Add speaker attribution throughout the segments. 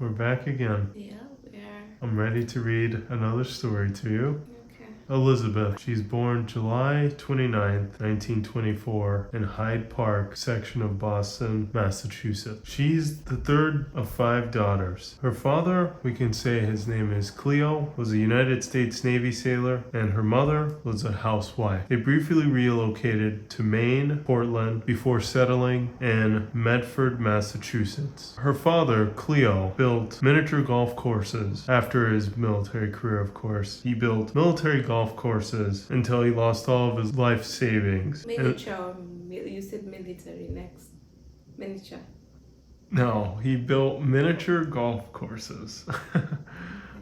Speaker 1: We're back again.
Speaker 2: Yeah, we are.
Speaker 1: I'm ready to read another story to you.
Speaker 2: Okay.
Speaker 1: Elizabeth. She's born July 29th, 1924 in Hyde Park section of Boston, Massachusetts. She's the third of 5 daughters. Her father, we can say his name is Cleo, was a United States Navy sailor, and her mother was a housewife. They briefly relocated to Maine, Portland, before settling in Medford, Massachusetts. Her father, Cleo, built miniature golf courses after his military career, of course. He built military golf courses until he lost all of his life savings.
Speaker 2: Miniature, you said military next. Miniature.
Speaker 1: No, he built miniature golf courses.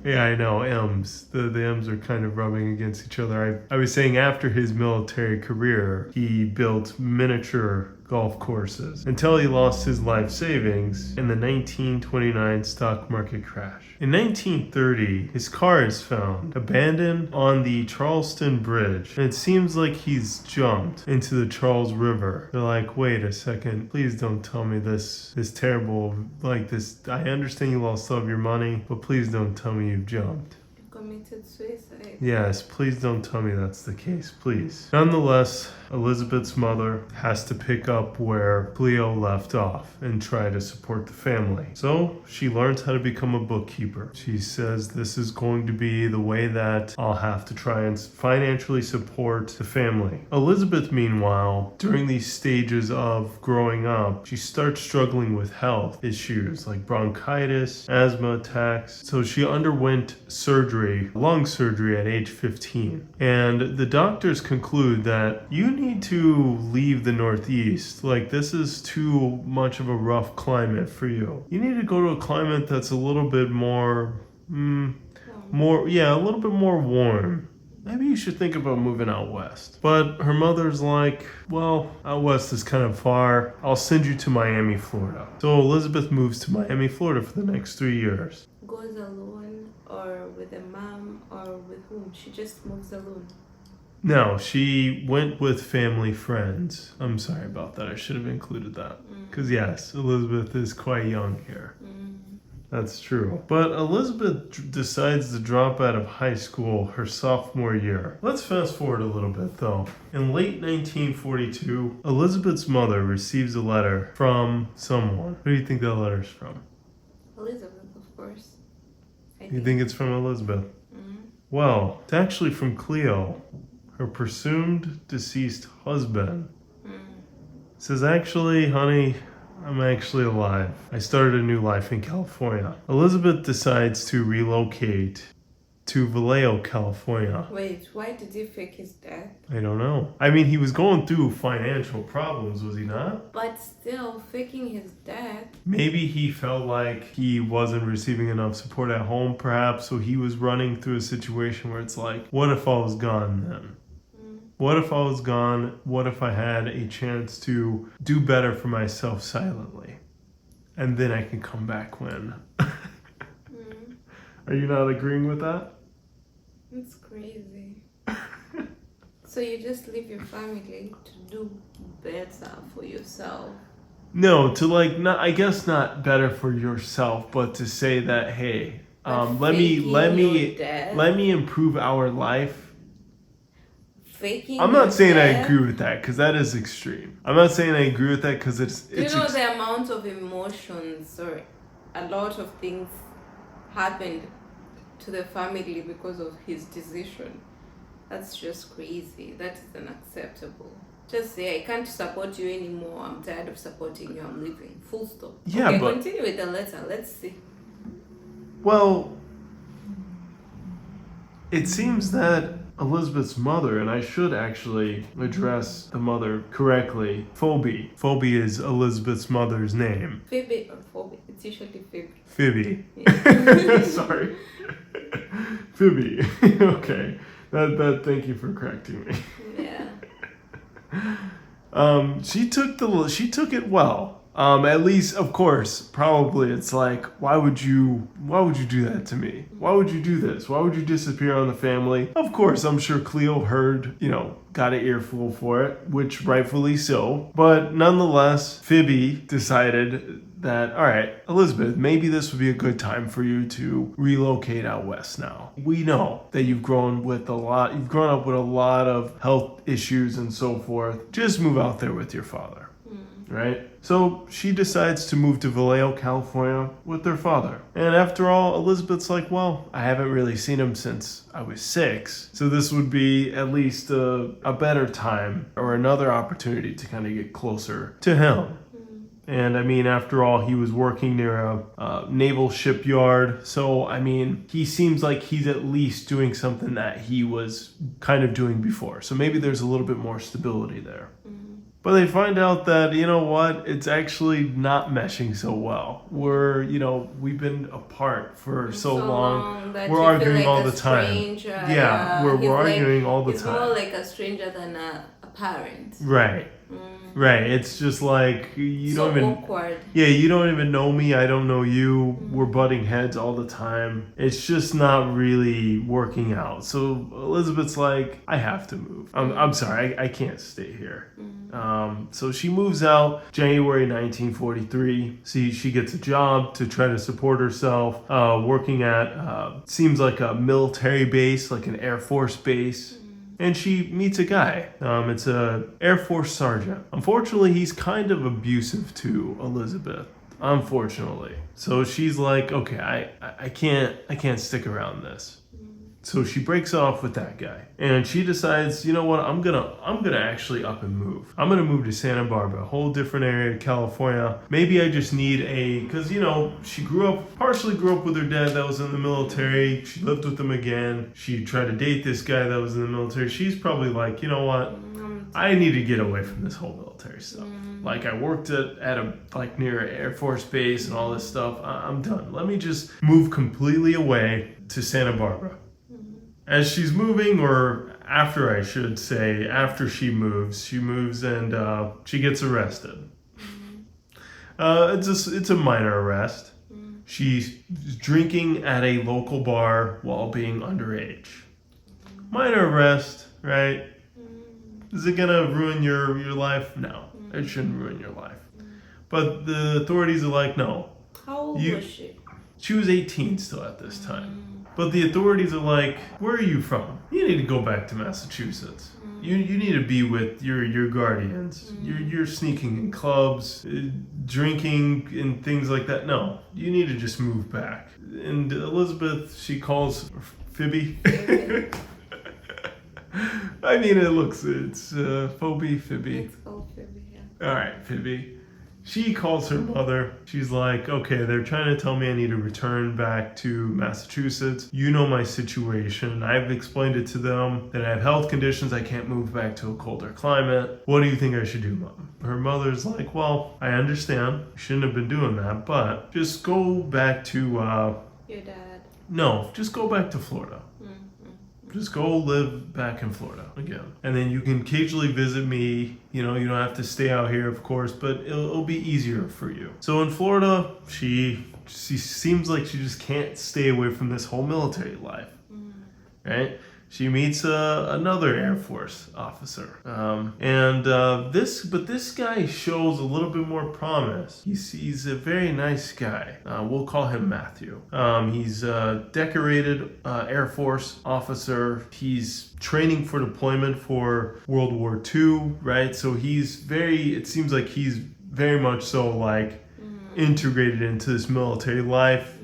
Speaker 1: Yeah, I know, M's. The M's are kind of rubbing against each other. I was saying after his military career, he built miniature golf courses until he lost his life savings in the 1929 stock market crash. In 1930, his car is found abandoned on the Charleston Bridge, and it seems like he's jumped into the Charles River. They're like, wait a second, please don't tell me this is terrible, like this. I understand you lost all of your money, but please don't tell me you've jumped.
Speaker 2: Committed suicide.
Speaker 1: Yes, please don't tell me that's the case, please. Nonetheless, Elizabeth's mother has to pick up where Cleo left off and try to support the family. So she learns how to become a bookkeeper. She says this is going to be the way that I'll have to try and financially support the family. Elizabeth, meanwhile, during these stages of growing up, she starts struggling with health issues like bronchitis, asthma attacks. So she underwent lung surgery at age 15. And the doctors conclude that you need to leave the Northeast. Like, this is too much of a rough climate for you. You need to go to a climate that's a little bit more, a little bit more warm. Maybe you should think about moving out west. But her mother's like, well, out west is kind of far. I'll send you to Miami, Florida. So Elizabeth moves to Miami, Florida for the next 3 years.
Speaker 2: Goes alone or with a mom or with whom? She just moves alone.
Speaker 1: No, she went with family friends. I'm sorry about that. I should have included that. Because yes, Elizabeth is quite young here. That's true. But Elizabeth decides to drop out of high school her sophomore year. Let's fast forward a little bit though. In late 1942, Elizabeth's mother receives a letter from someone. Who do you think that letter's from?
Speaker 2: Elizabeth, of course.
Speaker 1: You think it's from Elizabeth? Well, it's actually from Cleo, her presumed deceased husband. Says, actually, honey, I'm actually alive. I started a new life in California. Elizabeth decides to relocate to Vallejo, California.
Speaker 2: Wait, why did he fake his death?
Speaker 1: I don't know. I mean, he was going through financial problems, was he not?
Speaker 2: But still, faking his death.
Speaker 1: Maybe he felt like he wasn't receiving enough support at home, perhaps, so he was running through a situation where it's like, what if I was gone then? What if I was gone? What if I had a chance to do better for myself silently? And then I can come back when. Are you not agreeing with that?
Speaker 2: It's crazy. So you just leave your family to do better for yourself?
Speaker 1: No, to like, not, I guess not better for yourself, but to say that, hey, let me improve our life.
Speaker 2: Faking
Speaker 1: I'm not saying
Speaker 2: death.
Speaker 1: I agree with that because that is extreme. I'm not saying I agree with that because it's
Speaker 2: you know the amount of emotions or a lot of things happened to the family because of his decision. That's just crazy. That is unacceptable. Just say, I can't support you anymore. I'm tired of supporting you. I'm leaving. Full stop.
Speaker 1: Yeah,
Speaker 2: okay,
Speaker 1: but
Speaker 2: continue with the letter. Let's see.
Speaker 1: Well, it seems that Elizabeth's mother, and I should actually address the mother correctly, Phoebe. Phoebe is Elizabeth's mother's name.
Speaker 2: Phoebe or Phoebe? It's usually Phoebe.
Speaker 1: Phoebe.
Speaker 2: Yeah.
Speaker 1: Sorry. Phoebe. Okay. That. Thank you for correcting me.
Speaker 2: Yeah.
Speaker 1: She took it well. At least, of course, probably it's like, why would you do that to me? Why would you do this? Why would you disappear on the family? Of course, I'm sure Cleo heard, got an earful for it, which rightfully so. But nonetheless, Phoebe decided that, all right, Elizabeth, maybe this would be a good time for you to relocate out west now. We know that you've grown up with a lot of health issues and so forth. Just move out there with your father, right? So she decides to move to Vallejo, California with their father. And after all, Elizabeth's like, well, I haven't really seen him since I was 6. So this would be at least a better time or another opportunity to kind of get closer to him. And I mean, after all, he was working near a naval shipyard. So, I mean, he seems like he's at least doing something that he was kind of doing before. So maybe there's a little bit more stability there. But they find out that, you know what, it's actually not meshing so well. We've been apart for so long.
Speaker 2: That
Speaker 1: We're
Speaker 2: you
Speaker 1: arguing
Speaker 2: feel like
Speaker 1: all
Speaker 2: a
Speaker 1: the time.
Speaker 2: stranger.
Speaker 1: Yeah, we're arguing all the
Speaker 2: he's
Speaker 1: time.
Speaker 2: He's more like a stranger than a parent.
Speaker 1: Right. Right. It's just like you
Speaker 2: so
Speaker 1: don't even
Speaker 2: awkward.
Speaker 1: Yeah, you don't even know me, I don't know you. We're butting heads all the time. It's just not really working out. So Elizabeth's like, I have to move. I'm sorry, I can't stay here. So she moves out January 1943. She gets a job to try to support herself, working at seems like a military base, like an Air Force base. And she meets a guy. It's a Air Force sergeant. Unfortunately, he's kind of abusive to Elizabeth. Unfortunately. So she's like, okay, I can't stick around this. So she breaks off with that guy. And she decides, you know what, I'm gonna actually up and move. I'm gonna move to Santa Barbara, a whole different area of California. Maybe I just need because she partially grew up with her dad that was in the military. She lived with him again. She tried to date this guy that was in the military. She's probably like, you know what, I need to get away from this whole military stuff. Like I worked at near Air Force Base and all this stuff. I'm done. Let me just move completely away to Santa Barbara. As she's moving, or after she moves and she gets arrested. It's a minor arrest. She's drinking at a local bar while being underage. Minor arrest, right? Is it gonna ruin your life? No, it shouldn't ruin your life. But the authorities are like, no.
Speaker 2: How old was she?
Speaker 1: She was 18 still at this time. But the authorities are like, where are you from? You need to go back to Massachusetts. You need to be with your guardians. You're sneaking in clubs, drinking and things like that. No, you need to just move back. And Elizabeth, she calls Phoebe. I mean, it's Phoebe, Phoebe.
Speaker 2: It's called Phoebe, yeah.
Speaker 1: All right, Phoebe. She calls her mother. She's like, okay, they're trying to tell me I need to return back to Massachusetts. You know my situation. I've explained it to them that I have health conditions. I can't move back to a colder climate. What do you think I should do, Mom? Her mother's like, well, I understand. You shouldn't have been doing that, but just go back to...
Speaker 2: Your dad.
Speaker 1: No, just go back to Florida. Just go live back in Florida again. And then you can occasionally visit me. You don't have to stay out here, of course, but it'll be easier for you. So in Florida, she seems like she just can't stay away from this whole military life, right? She meets another Air Force officer. This guy shows a little bit more promise. He's a very nice guy. We'll call him Matthew. He's a decorated Air Force officer. He's training for deployment for World War II, right? So it seems like he's very much so like integrated into this military life.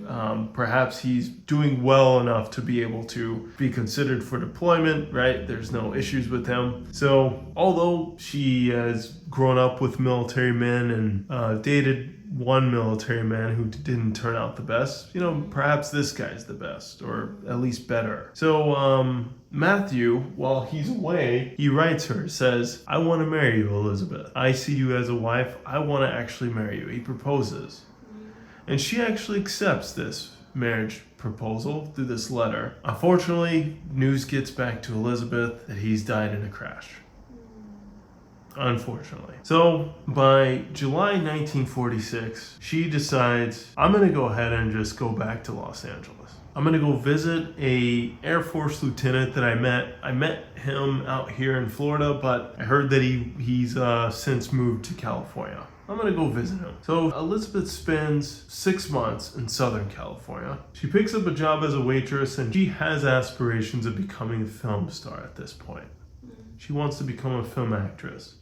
Speaker 1: Perhaps he's doing well enough to be able to be considered for deployment, right? There's no issues with him. So although she has grown up with military men and dated one military man who didn't turn out the best, perhaps this guy's the best, or at least better. So Matthew, while he's away, he writes her, says, I want to marry you, Elizabeth. I see you as a wife. I want to actually marry you. He proposes. And she actually accepts this marriage proposal through this letter. Unfortunately, news gets back to Elizabeth that he's died in a crash. Unfortunately. So by July 1946, she decides, I'm going to go ahead and just go back to Los Angeles. I'm going to go visit a Air Force lieutenant that I met. I met him out here in Florida, but I heard that he's since moved to California. I'm gonna go visit him. So Elizabeth spends 6 months in Southern California. She picks up a job as a waitress, and she has aspirations of becoming a film star at this point. She wants to become a film actress.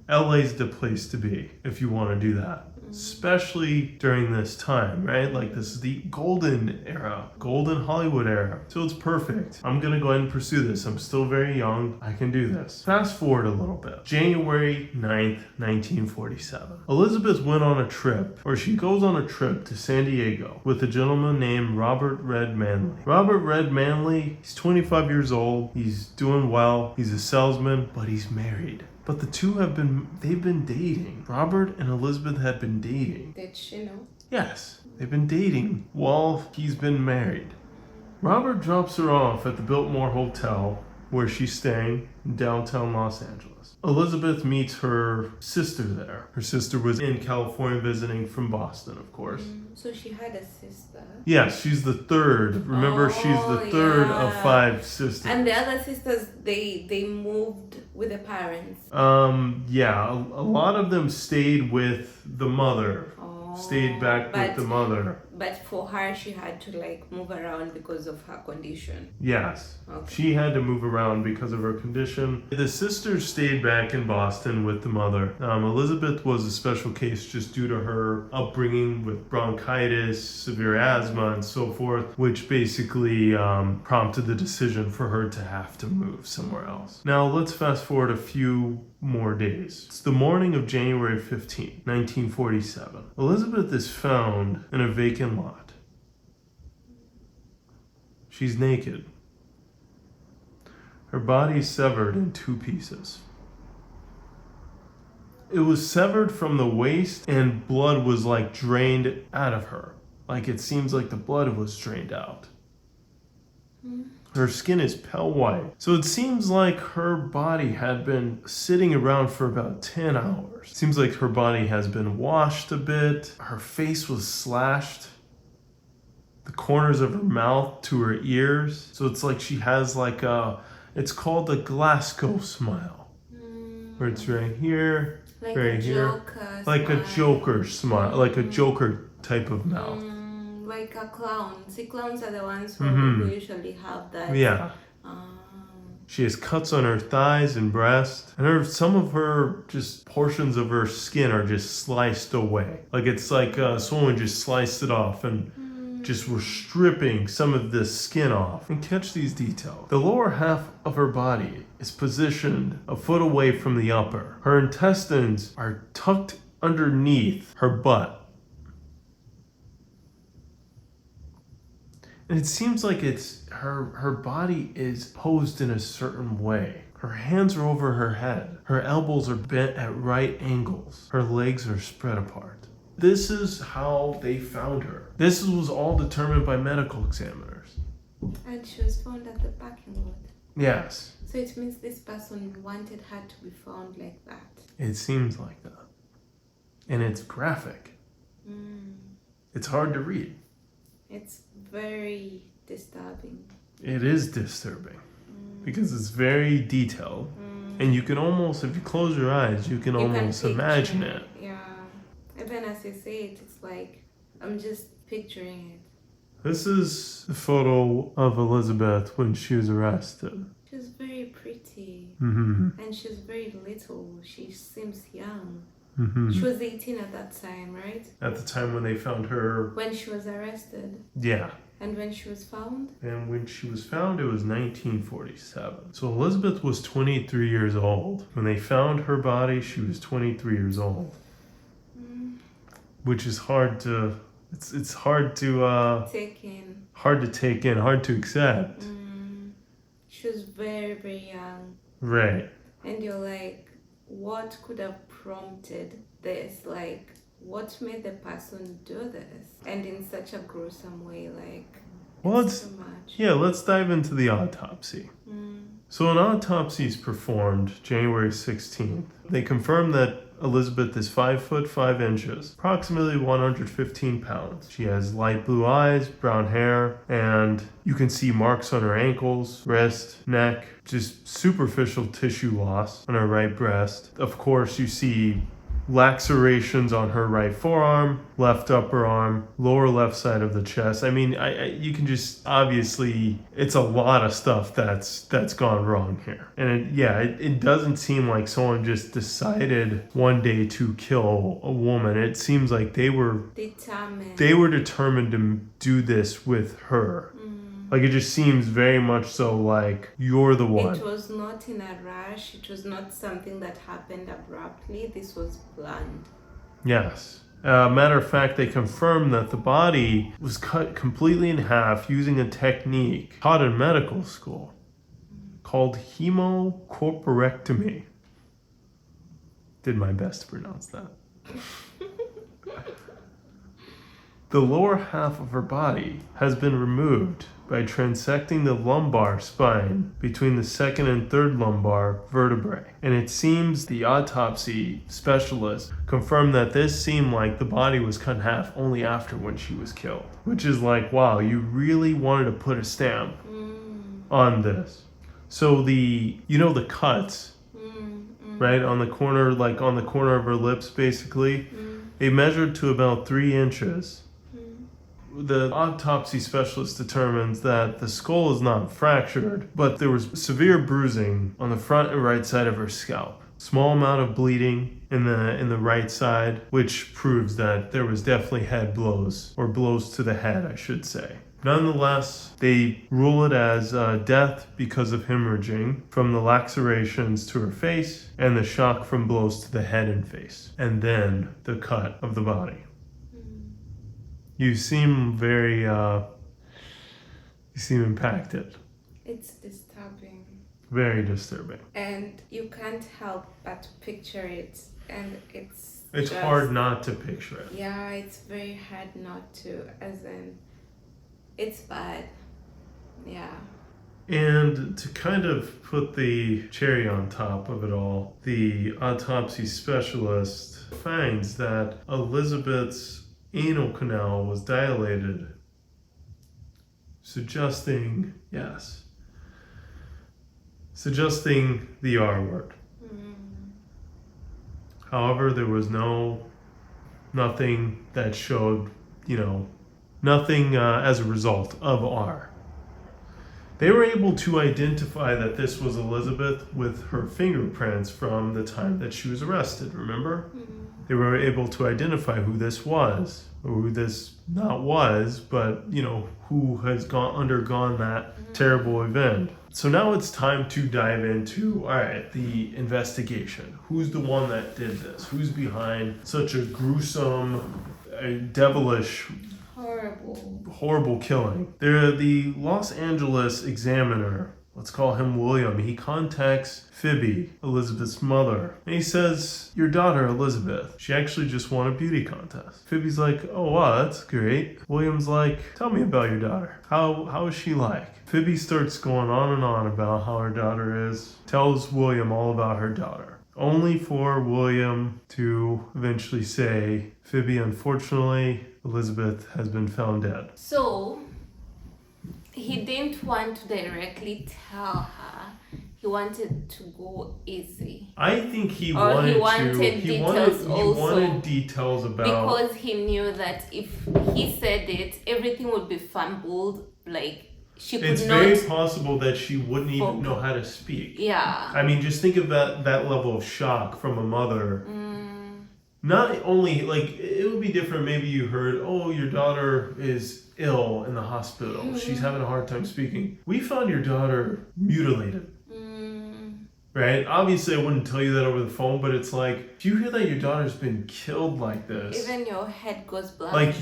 Speaker 1: LA's the place to be if you want to do that. Especially during this time, right? Like, this is the golden era, golden Hollywood era. So it's perfect. I'm gonna go ahead and pursue this. I'm still very young. I can do this. Fast forward a little bit. January 9th, 1947. Elizabeth went on a trip, or she goes on a trip to San Diego with a gentleman named Robert Red Manley. Robert Red Manley, he's 25 years old. He's doing well. He's a salesman, but he's married. But the two they've been dating. Robert and Elizabeth had been dating.
Speaker 2: Did she know?
Speaker 1: Yes, they've been dating while he's been married. Robert drops her off at the Biltmore Hotel, where she's staying in downtown Los Angeles. Elizabeth meets her sister there. Her sister was in California visiting from Boston, of course.
Speaker 2: So she had a sister.
Speaker 1: Yes, she's the third. Remember, she's the third of 5 sisters.
Speaker 2: And the other sisters, they moved with the parents.
Speaker 1: Yeah, a lot of them stayed with the mother. Stayed back with the mother.
Speaker 2: But for her, she had to like move around because of her condition.
Speaker 1: Yes.
Speaker 2: Okay.
Speaker 1: She had to move around because of her condition. The sisters stayed back in Boston with the mother. Elizabeth was a special case just due to her upbringing with bronchitis, severe asthma, and so forth, which basically prompted the decision for her to have to move somewhere else. Now, let's fast forward a few more days. It's the morning of January 15, 1947. Elizabeth is found in a vacant lot. She's naked. Her body is severed in 2 pieces. It was severed from the waist, and blood was like drained out of her. Like, it seems like the blood was drained out. Her skin is pale white. So it seems like her body had been sitting around for about 10 hours. Seems like her body has been washed a bit. Her face was slashed. The corners of her mouth to her ears. So it's like she has like it's called a Glasgow smile. Where it's right here,
Speaker 2: like
Speaker 1: right here. Like a Joker smile. Like a Joker type of mouth.
Speaker 2: Like a clown. See, clowns are the ones who usually have that.
Speaker 1: Yeah. She has cuts on her thighs and breast, and some of her just portions of her skin are just sliced away. Like, it's like someone just sliced it off and just were stripping some of the skin off. And catch these details. The lower half of her body is positioned a foot away from the upper. Her intestines are tucked underneath her butt. And it seems like it's her body is posed in a certain way. Her hands are over her head. Her elbows are bent at right angles. Her legs are spread apart. This is how they found her. This was all determined by medical examiners.
Speaker 2: And she was found at the parking lot.
Speaker 1: Yes.
Speaker 2: So it means this person wanted her to be found like that.
Speaker 1: It seems like that. And it's graphic. It's hard to read.
Speaker 2: It's very disturbing.
Speaker 1: It is disturbing because it's very detailed. And you can almost, if you close your eyes, you can almost imagine it.
Speaker 2: Yeah. Even as you say it, it's like, I'm just picturing it.
Speaker 1: This is a photo of Elizabeth when she was arrested.
Speaker 2: She's very pretty.
Speaker 1: And
Speaker 2: she's very little. She seems young.
Speaker 1: Mm-hmm.
Speaker 2: She was 18 at that time, right?
Speaker 1: At the time when they found her.
Speaker 2: When she was arrested.
Speaker 1: Yeah.
Speaker 2: And when she was found?
Speaker 1: And when she was found, it was 1947. So Elizabeth was 23 years old. When they found her body, she was 23 years old. Which is hard to... It's hard to...
Speaker 2: take in.
Speaker 1: Hard to take in, hard to accept.
Speaker 2: She was very, very young.
Speaker 1: Right.
Speaker 2: And you're like, what could have prompted this? Like, what made the person do this? And in such a gruesome way, like,
Speaker 1: well,
Speaker 2: it's too much.
Speaker 1: Yeah, let's dive into the autopsy. So an autopsy is performed January 16th. They confirmed that Elizabeth is 5 foot 5 inches, approximately 115 pounds. She has light blue eyes, brown hair, and you can see marks on her ankles, wrist, neck, just superficial tissue loss on her right breast. Of course, you see lacerations on her right forearm, left upper arm, lower left side of the chest. I mean, you can just obviously, it's a lot of stuff that's gone wrong here. And it doesn't seem like someone just decided one day to kill a woman. It seems like they were determined to do this with her. Like, it just seems very much so like you're the one.
Speaker 2: It was not in a rush. It was not something that happened abruptly. This was planned.
Speaker 1: Yes. Matter of fact, they confirmed that the body was cut completely in half using a technique taught in medical school called hemocorporectomy. Did my best to pronounce that. The lower half of her body has been removed by transecting the lumbar spine between the second and third lumbar vertebrae. And it seems the autopsy specialist confirmed that this seemed like the body was cut in half only after when she was killed. Which is like, wow, you really wanted to put a stamp on this. So the cuts, right, on the corner of her lips, basically, they measured to about 3 inches. The autopsy specialist determines that the skull is not fractured, but there was severe bruising on the front and right side of her scalp. Small amount of bleeding in the right side, which proves that there was definitely head blows, or blows to the head, I should say. Nonetheless, they rule it as death because of hemorrhaging from the lacerations to her face and the shock from blows to the head and face, and then the cut of the body. You seem very, impacted.
Speaker 2: It's disturbing.
Speaker 1: Very disturbing.
Speaker 2: And you can't help but picture it. And it's
Speaker 1: hard not to picture it.
Speaker 2: Yeah, it's very hard not to, as in, it's bad. Yeah.
Speaker 1: And to kind of put the cherry on top of it all, the autopsy specialist finds that Elizabeth's anal canal was dilated, suggesting the R word. However, there was nothing that showed, nothing as a result of R. They were able to identify that this was Elizabeth with her fingerprints from the time that she was arrested, remember? They were able to identify who this was, or who this not was, but, who has undergone that terrible event. So now it's time to dive into, the investigation. Who's the one that did this? Who's behind such a gruesome, devilish, horrible killing? The Los Angeles Examiner, let's call him William, he contacts Phoebe, Elizabeth's mother, and he says, your daughter Elizabeth, she actually just won a beauty contest. Phoebe's like, oh wow, that's great. William's like, tell me about your daughter. How is she like? Phoebe starts going on and on about how her daughter is, tells William all about her daughter, only for William to eventually say, Phoebe, unfortunately, Elizabeth has been found dead.
Speaker 2: So, he didn't want to directly tell her. He wanted to go easy.
Speaker 1: I think he wanted details about,
Speaker 2: because he knew that if he said it, everything would be fumbled. Like, she could
Speaker 1: it's
Speaker 2: not.
Speaker 1: very possible that she wouldn't even know how to speak.
Speaker 2: Yeah.
Speaker 1: I mean, just think of that level of shock from a mother. Not only, it would be different. Maybe you heard, oh, your daughter is ill in the hospital. She's having a hard time speaking. We found your daughter mutilated. Right? Obviously, I wouldn't tell you that over the phone, but it's like, if you hear that your daughter's been killed like this,
Speaker 2: even your head goes blank.
Speaker 1: Like,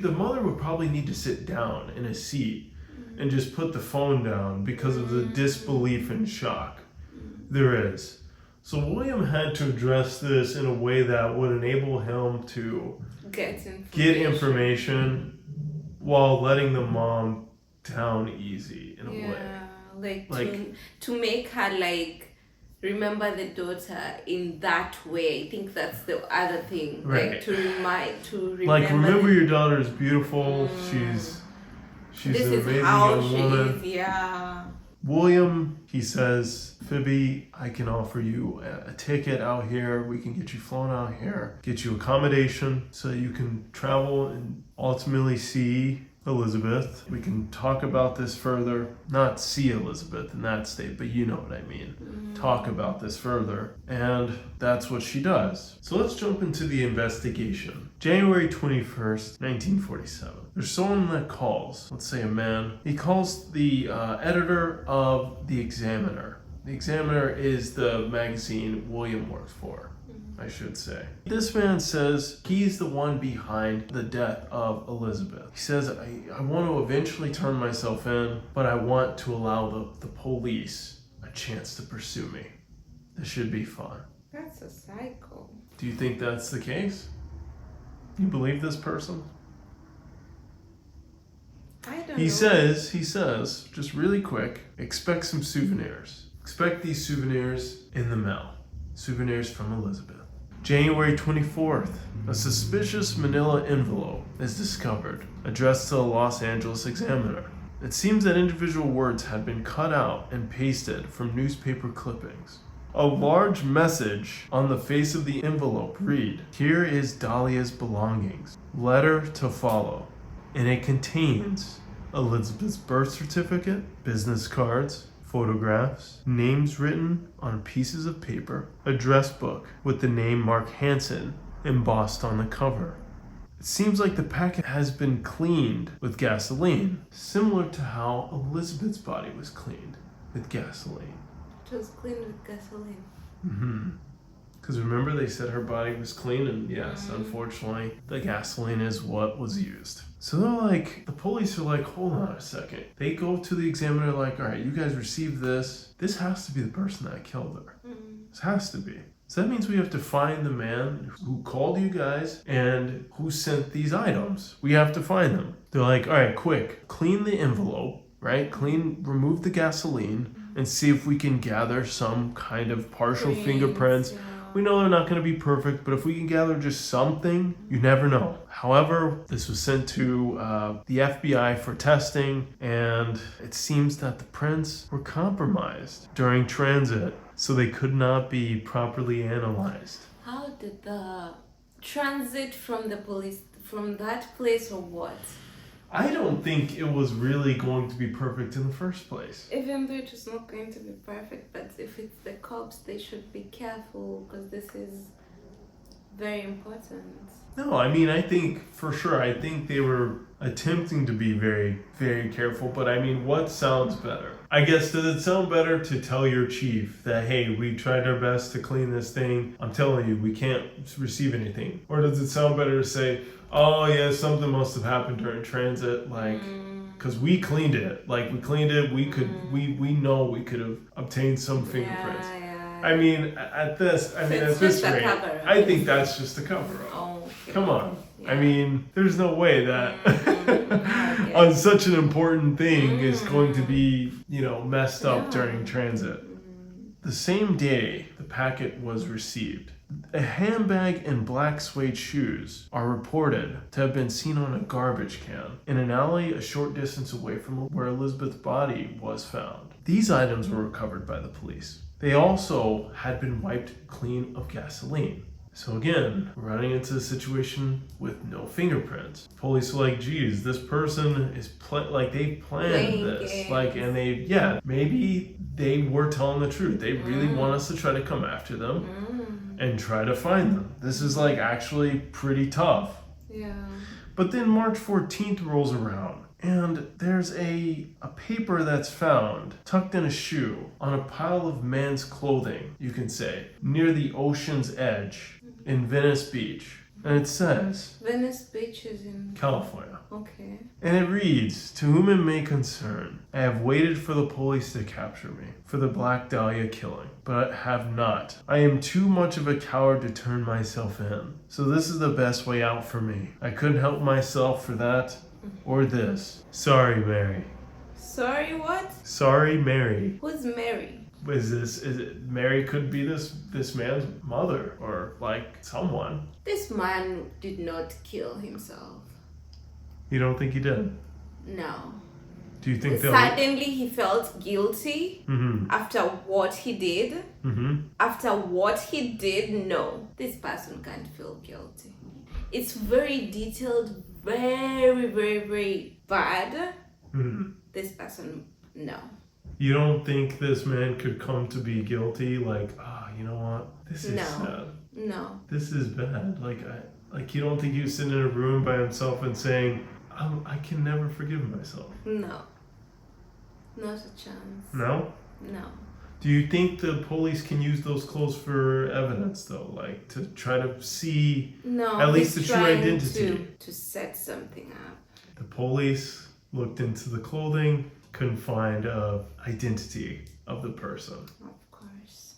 Speaker 1: the mother would probably need to sit down in a seat and just put the phone down because of the disbelief and shock there is. So William had to address this in a way that would enable him to get information while letting the mom down easy in a way.
Speaker 2: To make her remember the daughter in that way. I think that's the other thing.
Speaker 1: Right.
Speaker 2: To remember.
Speaker 1: Remember your daughter is beautiful. She's
Speaker 2: this
Speaker 1: an
Speaker 2: is
Speaker 1: amazing
Speaker 2: how
Speaker 1: young woman.
Speaker 2: she is, yeah.
Speaker 1: William, he says, Phoebe, I can offer you a ticket out here. We can get you flown out here, get you accommodation so you can travel and ultimately see Elizabeth. We can talk about this further. Not see Elizabeth in that state, but you know what I mean. Talk about this further. And that's what she does. So let's jump into the investigation. January 21st, 1947. There's someone that calls, let's say a man. He calls the editor of The Examiner. The Examiner is the magazine William works for, I should say. This man says he's the one behind the death of Elizabeth. He says, I want to eventually turn myself in, but I want to allow the police a chance to pursue me. This should be fun.
Speaker 2: That's a psycho.
Speaker 1: Do you think that's the case? You believe this person?
Speaker 2: I don't know.
Speaker 1: He says, just really quick, expect some souvenirs. Expect these souvenirs in the mail. Souvenirs from Elizabeth. January 24th, a suspicious manila envelope is discovered, addressed to the Los Angeles Examiner. It seems that individual words had been cut out and pasted from newspaper clippings. A large message on the face of the envelope read, "Here is Dahlia's belongings. Letter to follow." And it contains Elizabeth's birth certificate, business cards, photographs, names written on pieces of paper, address book with the name Mark Hansen embossed on the cover. It seems like the packet has been cleaned with gasoline, similar to how Elizabeth's body was cleaned with gasoline.
Speaker 2: It was cleaned with gasoline.
Speaker 1: Because remember they said her body was clean, and yes, unfortunately, the gasoline is what was used. So they're like, the police are like, hold on a second. They go to the Examiner like, all right, you guys received this. This has to be the person that killed her. This has to be. So that means we have to find the man who called you guys and who sent these items. We have to find them. They're like, all right, quick, clean the envelope, right? Remove the gasoline and see if we can gather some kind of partial fingerprints.
Speaker 2: Yeah.
Speaker 1: We know they're not going to be perfect, but if we can gather just something, you never know. However, this was sent to the FBI for testing, and it seems that the prints were compromised during transit, so they could not be properly analyzed.
Speaker 2: How did the transit from the police, from that place or what?
Speaker 1: I don't think it was really going to be perfect in the first place.
Speaker 2: Even though it was not going to be perfect, but if it's the cops, they should be careful because this is very important.
Speaker 1: No, I mean, I think for sure, I think they were attempting to be very, very careful, but I mean, what sounds better? I guess, does it sound better to tell your chief that, hey, we tried our best to clean this thing, I'm telling you, we can't receive anything? Or does it sound better to say, oh yeah, something must have happened during transit, like, because we cleaned it, we know we could have obtained some fingerprints.
Speaker 2: Yeah.
Speaker 1: I mean, at this rate, I think that's just a cover-up.
Speaker 2: Oh, okay.
Speaker 1: Come on.
Speaker 2: Yeah.
Speaker 1: I mean, there's no way that on such an important thing is going to be, messed up during transit. The same day the packet was received, a handbag and black suede shoes are reported to have been seen on a garbage can in an alley a short distance away from where Elizabeth's body was found. These items were recovered by the police. They also had been wiped clean of gasoline. So again, we're running into a situation with no fingerprints. Police are like, geez, this person is they planned this. Maybe they were telling the truth. They really want us to try to come after them and try to find them. This is actually pretty tough.
Speaker 2: Yeah.
Speaker 1: But then March 14th rolls around, and there's a paper that's found tucked in a shoe on a pile of men's clothing, you can say, near the ocean's edge in Venice Beach. And it says,
Speaker 2: Venice Beach is in
Speaker 1: California.
Speaker 2: Okay.
Speaker 1: And it reads, "To whom it may concern, I have waited for the police to capture me for the Black Dahlia killing, but have not. I am too much of a coward to turn myself in. So this is the best way out for me. I couldn't help myself for that or this. Sorry, Mary."
Speaker 2: Sorry, what?
Speaker 1: Sorry, Mary.
Speaker 2: Who's Mary?
Speaker 1: Is it Mary? Could be this man's mother or someone.
Speaker 2: This man did not kill himself.
Speaker 1: You don't think he did?
Speaker 2: No.
Speaker 1: Do you think they'll...
Speaker 2: Suddenly he felt guilty
Speaker 1: Mm-hmm.
Speaker 2: after what he did.
Speaker 1: Mm-hmm.
Speaker 2: After what he did, no. This person can't feel guilty. It's very detailed, very, very, very bad.
Speaker 1: Mm-hmm.
Speaker 2: This person, no.
Speaker 1: You don't think this man could come to be guilty? Like, you know what? This is sad.
Speaker 2: No.
Speaker 1: This is bad. Like you don't think he was sitting in a room by himself and saying, I can never forgive myself?
Speaker 2: No. Not a chance.
Speaker 1: No?
Speaker 2: No.
Speaker 1: Do you think the police can use those clothes for evidence, though? Like, to try to see at least the true identity?
Speaker 2: To set something up.
Speaker 1: The police looked into the clothing, couldn't find a identity of the person.
Speaker 2: Of course.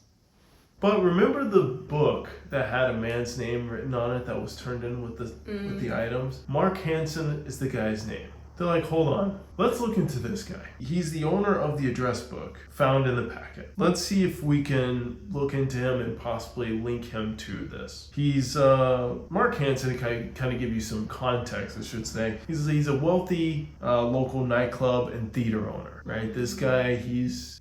Speaker 1: But remember the book that had a man's name written on it that was turned in with the items? Mark Hansen is the guy's name. They're like, hold on, let's look into this guy. He's the owner of the address book found in the packet. Let's see if we can look into him and possibly link him to this. He's Mark Hansen, to kind of give you some context, I should say. He's a wealthy local nightclub and theater owner, right? This guy, he's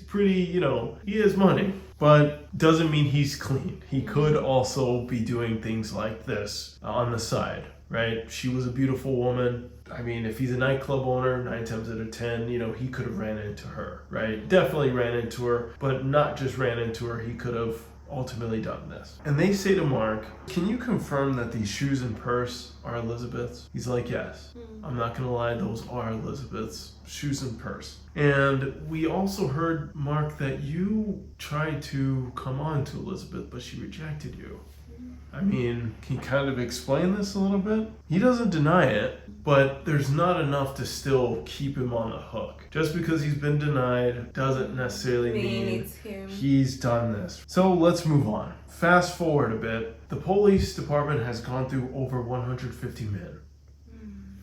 Speaker 1: pretty, he has money, but doesn't mean he's clean. He could also be doing things like this on the side, right? She was a beautiful woman. I mean, if he's a nightclub owner, 9 times out of 10, he could have ran into her, right? Definitely ran into her, but not just ran into her, he could have ultimately done this. And they say to Mark, can you confirm that these shoes and purse are Elizabeth's? He's like, yes. I'm not gonna lie, those are Elizabeth's shoes and purse. And we also heard, Mark, that you tried to come on to Elizabeth, but she rejected you. I mean, can you kind of explain this a little bit? He doesn't deny it, but there's not enough to still keep him on the hook. Just because he's been denied doesn't necessarily mean he's done this. So let's move on. Fast forward a bit. The police department has gone through over 150 men.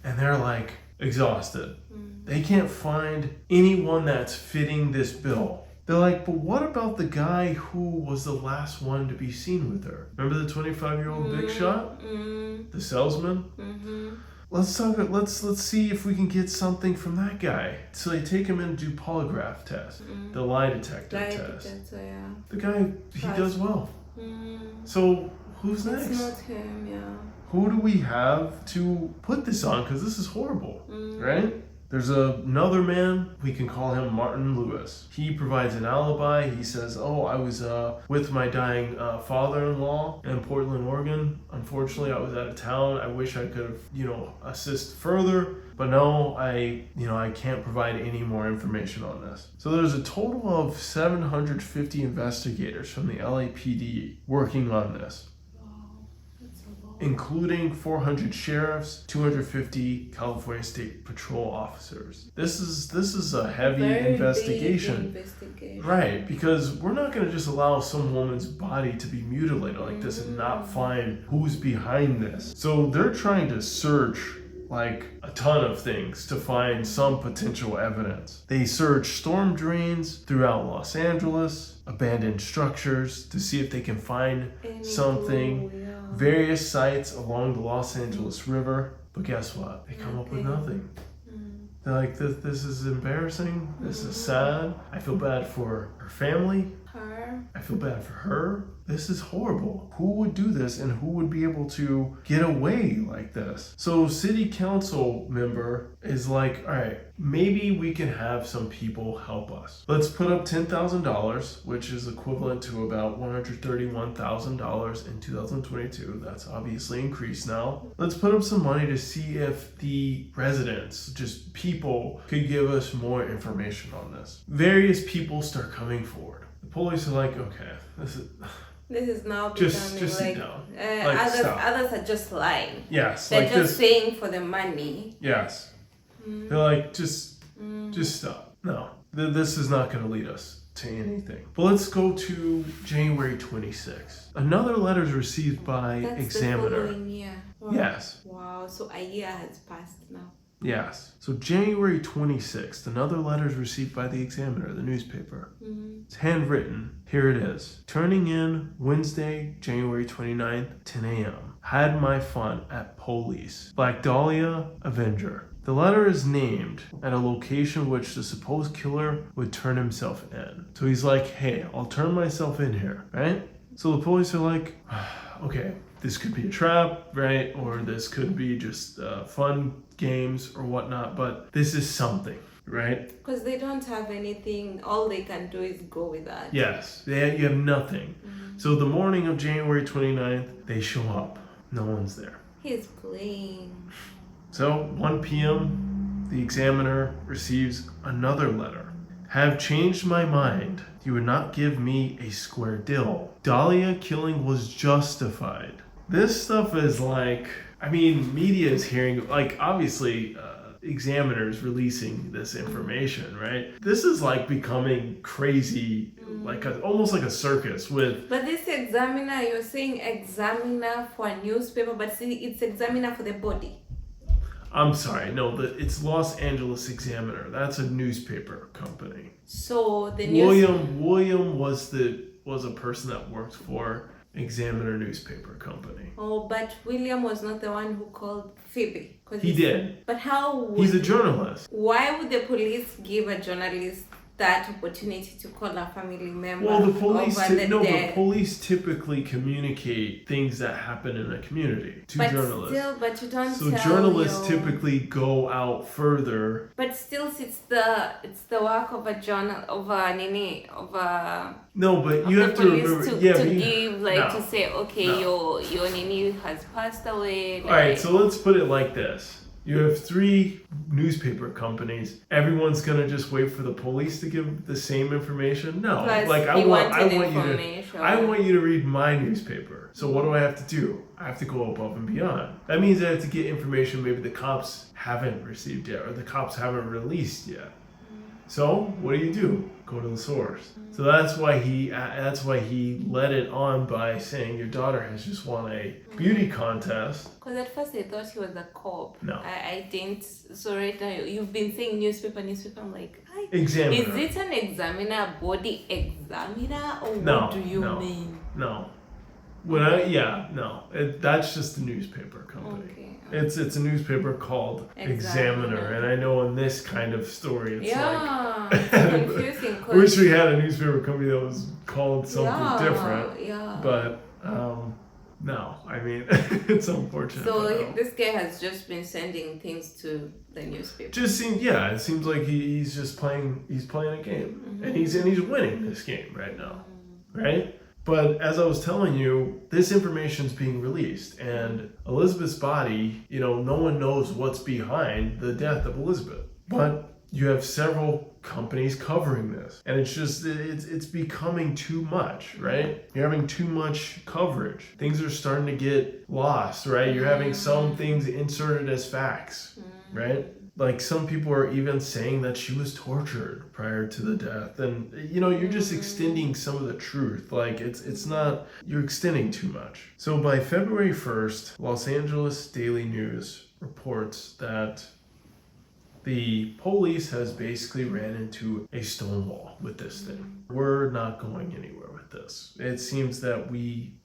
Speaker 1: And they're like exhausted. They can't find anyone that's fitting this bill. They're like, but what about the guy who was the last one to be seen with her? Remember the 25-year-old big shot? The salesman? Let's talk. Let's see if we can get something from that guy. So they take him in to do polygraph test, the lie detector test. The guy, he does well. So who's next?
Speaker 2: It's not him, yeah.
Speaker 1: Who do we have to put this on? Because this is horrible, right? There's another man, we can call him Martin Lewis. He provides an alibi. He says, I was with my dying father-in-law in Portland, Oregon. Unfortunately, I was out of town. I wish I could have, assist further. But no, I can't provide any more information on this. So there's a total of 750 investigators from the LAPD working on this, including 400 sheriffs, 250 California State Patrol officers. This is a heavy investigation.
Speaker 2: Big investigation.
Speaker 1: Right, because we're not going to just allow some woman's body to be mutilated like this and not find who's behind this. So they're trying to search like a ton of things to find some potential evidence. They search storm drains throughout Los Angeles, abandoned structures to see if they can find something. Various sites along the Los Angeles River, but guess what? They come up with nothing. They're like, this is embarrassing. This is sad. I feel bad for her family. I feel bad for her. This is horrible. Who would do this and who would be able to get away like this? So city council member is like, all right, maybe we can have some people help us. Let's put up $10,000, which is equivalent to about $131,000 in 2022. That's obviously increased now. Let's put up some money to see if the residents, just people, could give us more information on this. Various people start coming forward. The police are like, okay, this is now becoming just like, sit down.
Speaker 2: Others are just lying.
Speaker 1: Yes,
Speaker 2: they're
Speaker 1: like
Speaker 2: just paying for the money.
Speaker 1: Yes, they're like, just stop. No, this is not going to lead us to anything. But let's go to January 26th. Another letter is received by Examiner.
Speaker 2: The following year. Wow.
Speaker 1: Yes.
Speaker 2: Wow. So a year has passed now.
Speaker 1: Yes. So January 26th, another letter is received by the Examiner, the newspaper. It's handwritten. Here it is. Turning in Wednesday, January 29th, 10 a.m. Had my fun at police. Black Dahlia Avenger. The letter is named at a location which the supposed killer would turn himself in. So he's like, hey, I'll turn myself in here, right? So the police are like, okay, this could be a trap, right? Or this could be just fun games or whatnot, but this is something, right?
Speaker 2: Because they don't have anything. All they can do is go with that.
Speaker 1: Yes, you have nothing. So the morning of January 29th, they show up. No one's there.
Speaker 2: He's playing.
Speaker 1: So 1 p.m., the examiner receives another letter. Have changed my mind. You would not give me a square deal. Dahlia killing was justified. This stuff is like, I mean, media is hearing, like, obviously, examiners releasing this information, right? This is like becoming crazy, like almost like a circus with.
Speaker 2: But this examiner, you're saying examiner for a newspaper, but see, it's examiner for the body.
Speaker 1: I'm sorry, no, it's Los Angeles Examiner. That's a newspaper company.
Speaker 2: So the
Speaker 1: William was a person that worked for Examiner newspaper company.
Speaker 2: Oh, but William was not the one who called Phoebe.
Speaker 1: He did.
Speaker 2: But how would...
Speaker 1: He's a journalist.
Speaker 2: Why would the police give a journalist that opportunity to call a family member?
Speaker 1: Well, the police
Speaker 2: the
Speaker 1: police typically communicate things that happen in a community to journalists.
Speaker 2: But you don't.
Speaker 1: So journalists typically go out further.
Speaker 2: But still, it's the work of a journal
Speaker 1: No, but you have to remember.
Speaker 2: To say, okay, your nini has passed away.
Speaker 1: All right, so let's put it like this. You have 3 newspaper companies. Everyone's gonna just wait for the police to give the same information? No.
Speaker 2: Plus,
Speaker 1: like I want you to read my newspaper. So what do I have to do? I have to go above and beyond. That means I have to get information maybe the cops haven't received yet or the cops haven't released yet. So what do? Go to the source. So that's why he led it on by saying your daughter has just won a beauty contest.
Speaker 2: Because at first I thought he was a cop.
Speaker 1: No.
Speaker 2: I didn't. So right now you've been saying newspaper. I'm like,
Speaker 1: Examiner.
Speaker 2: Is it an examiner, body examiner, or
Speaker 1: No,
Speaker 2: what do you mean?
Speaker 1: No. That's just a newspaper company.
Speaker 2: Okay.
Speaker 1: It's a newspaper called Examiner, and I know in this kind of story, it's
Speaker 2: it's confusing.
Speaker 1: I wish we had a newspaper company that was called something different.
Speaker 2: Yeah.
Speaker 1: But no, I mean it's unfortunate.
Speaker 2: So this guy has just been sending things to the newspaper.
Speaker 1: It seems like he's just playing. He's playing a game, and he's winning this game right now, right? But as I was telling you, this information's being released, and Elizabeth's body, no one knows what's behind the death of Elizabeth. But you have several companies covering this, and it's becoming too much, right? You're having too much coverage. Things are starting to get lost, right? You're having some things inserted as facts, right? Like some people are even saying that she was tortured prior to the death. And, you're just extending some of the truth. Like it's not, you're extending too much. So by February 1st, Los Angeles Daily News reports that the police has basically ran into a stone wall with this thing. We're not going anywhere with this. It seems that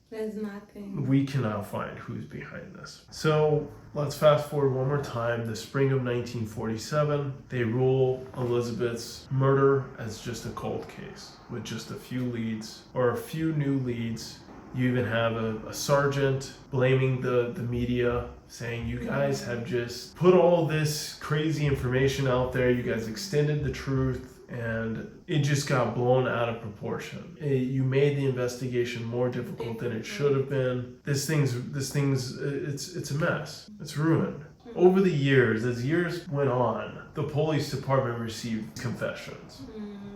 Speaker 2: there's nothing.
Speaker 1: We cannot find who's behind this. So let's fast forward one more time. The spring of 1947, they rule Elizabeth's murder as just a cold case with just a few leads or a few new leads. You even have a sergeant blaming the media, saying you guys have just put all this crazy information out there. You guys extended the truth. And it just got blown out of proportion. You made the investigation more difficult than it should have been. It's a mess. It's ruined. Over the years, as years went on, the police department received confessions.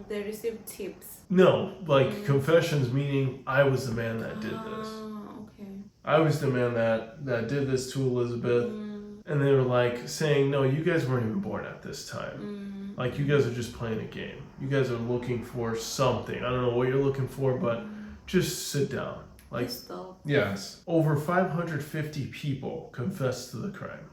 Speaker 2: They received tips.
Speaker 1: No, confessions meaning I was the man that did this.
Speaker 2: Okay.
Speaker 1: I was the man that did this to Elizabeth. And they were saying, no, you guys weren't even born at this time. You guys are just playing a game. You guys are looking for something. I don't know what you're looking for, but just sit down.
Speaker 2: Stop.
Speaker 1: Yes. Over 550 people confessed to the crime.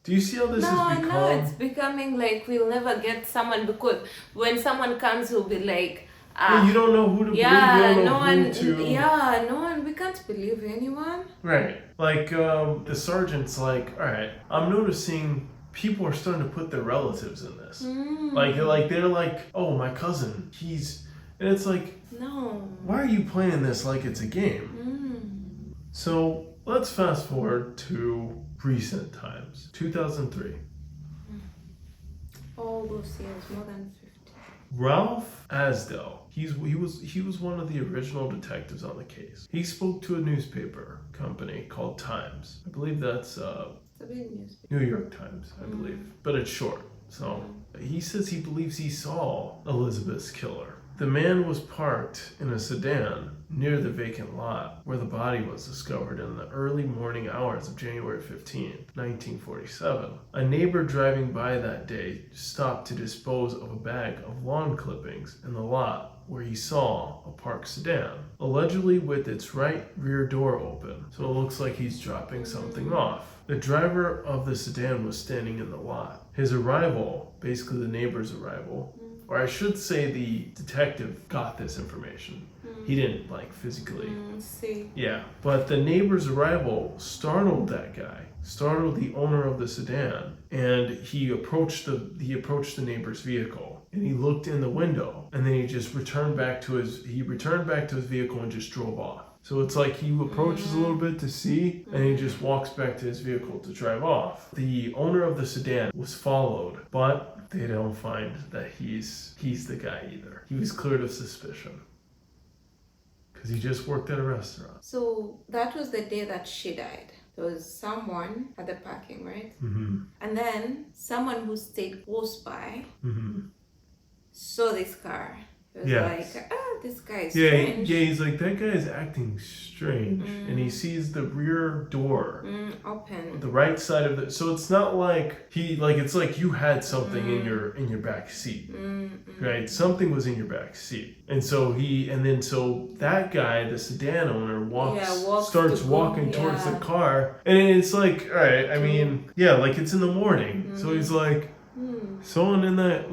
Speaker 1: Do you see how this has become?
Speaker 2: No, it's becoming we'll never get someone, because when someone comes, he'll be like,
Speaker 1: Well, you don't know who to believe. You don't know who to.
Speaker 2: Yeah, no one. We can't believe anyone.
Speaker 1: Right. Like the sergeant's like, all right, I'm noticing people are starting to put their relatives in this. Like they're like, oh, my cousin, and it's like,
Speaker 2: no.
Speaker 1: Why are you playing this like it's a game? So let's fast forward to recent times, 2003.
Speaker 2: All those years, more than 50.
Speaker 1: Ralph Asdell, he was one of the original detectives on the case. He spoke to a newspaper company called Times. I believe that's
Speaker 2: It's a big newspaper.
Speaker 1: New York Times, I believe, but it's short. So he says he believes he saw Elizabeth's killer. The man was parked in a sedan near the vacant lot where the body was discovered in the early morning hours of January 15, 1947. A neighbor driving by that day stopped to dispose of a bag of lawn clippings in the lot where he saw a parked sedan, allegedly with its right rear door open. So it looks like he's dropping something off. The driver of the sedan was standing in the lot. His arrival, basically the neighbor's arrival, or I should say the detective got this information. He didn't physically.
Speaker 2: See.
Speaker 1: Yeah, but the neighbor's arrival startled that guy, startled the owner of the sedan, and he approached the neighbor's vehicle, and he looked in the window, and then he just returned back to his vehicle and just drove off. So it's like he approaches a little bit to see, and he just walks back to his vehicle to drive off. The owner of the sedan was followed, but they don't find that he's the guy either. He was cleared of suspicion because he just worked at a restaurant.
Speaker 2: So that was the day that she died. There was someone at the parking, right?
Speaker 1: Mm-hmm.
Speaker 2: And then someone who stayed close by saw this car. It was like, this guy is strange.
Speaker 1: Yeah, he's like, that guy is acting strange. And he sees the rear door
Speaker 2: open.
Speaker 1: The right side of it. So it's not like it's like you had something in your back seat. Right? Something was in your back seat. And so that guy, the sedan owner, starts walking towards the car. And it's like, all right, I mean, it's in the morning. So he's like, someone in that,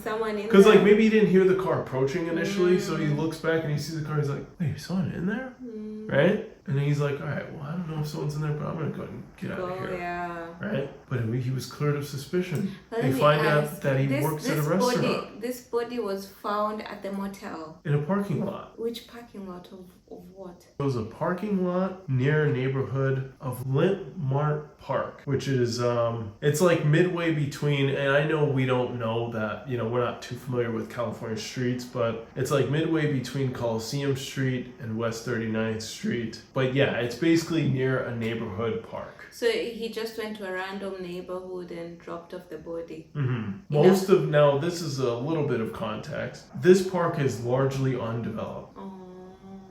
Speaker 2: someone in
Speaker 1: because maybe he didn't hear the car approaching initially, so he looks back and he sees the car. He's like, "Wait, is someone in there?" Right? And then he's like, "All right, well, I don't know if someone's in there, but I'm gonna go ahead and get out of here."
Speaker 2: Yeah.
Speaker 1: Right? But he was cleared of suspicion. They find out that he works at a restaurant.
Speaker 2: This body was found at the motel.
Speaker 1: In a parking lot.
Speaker 2: Which parking lot of what?
Speaker 1: It was a parking lot near a neighborhood of Lint Mart Park, which is it's like midway between, and I know we don't know that, we're not too familiar with California streets, but it's like midway between Coliseum Street and West 39th Street. But yeah, it's basically near a neighborhood park.
Speaker 2: So he just went to a random neighborhood and dropped off the body.
Speaker 1: Now this is a little bit of context. This park is largely undeveloped.
Speaker 2: Oh.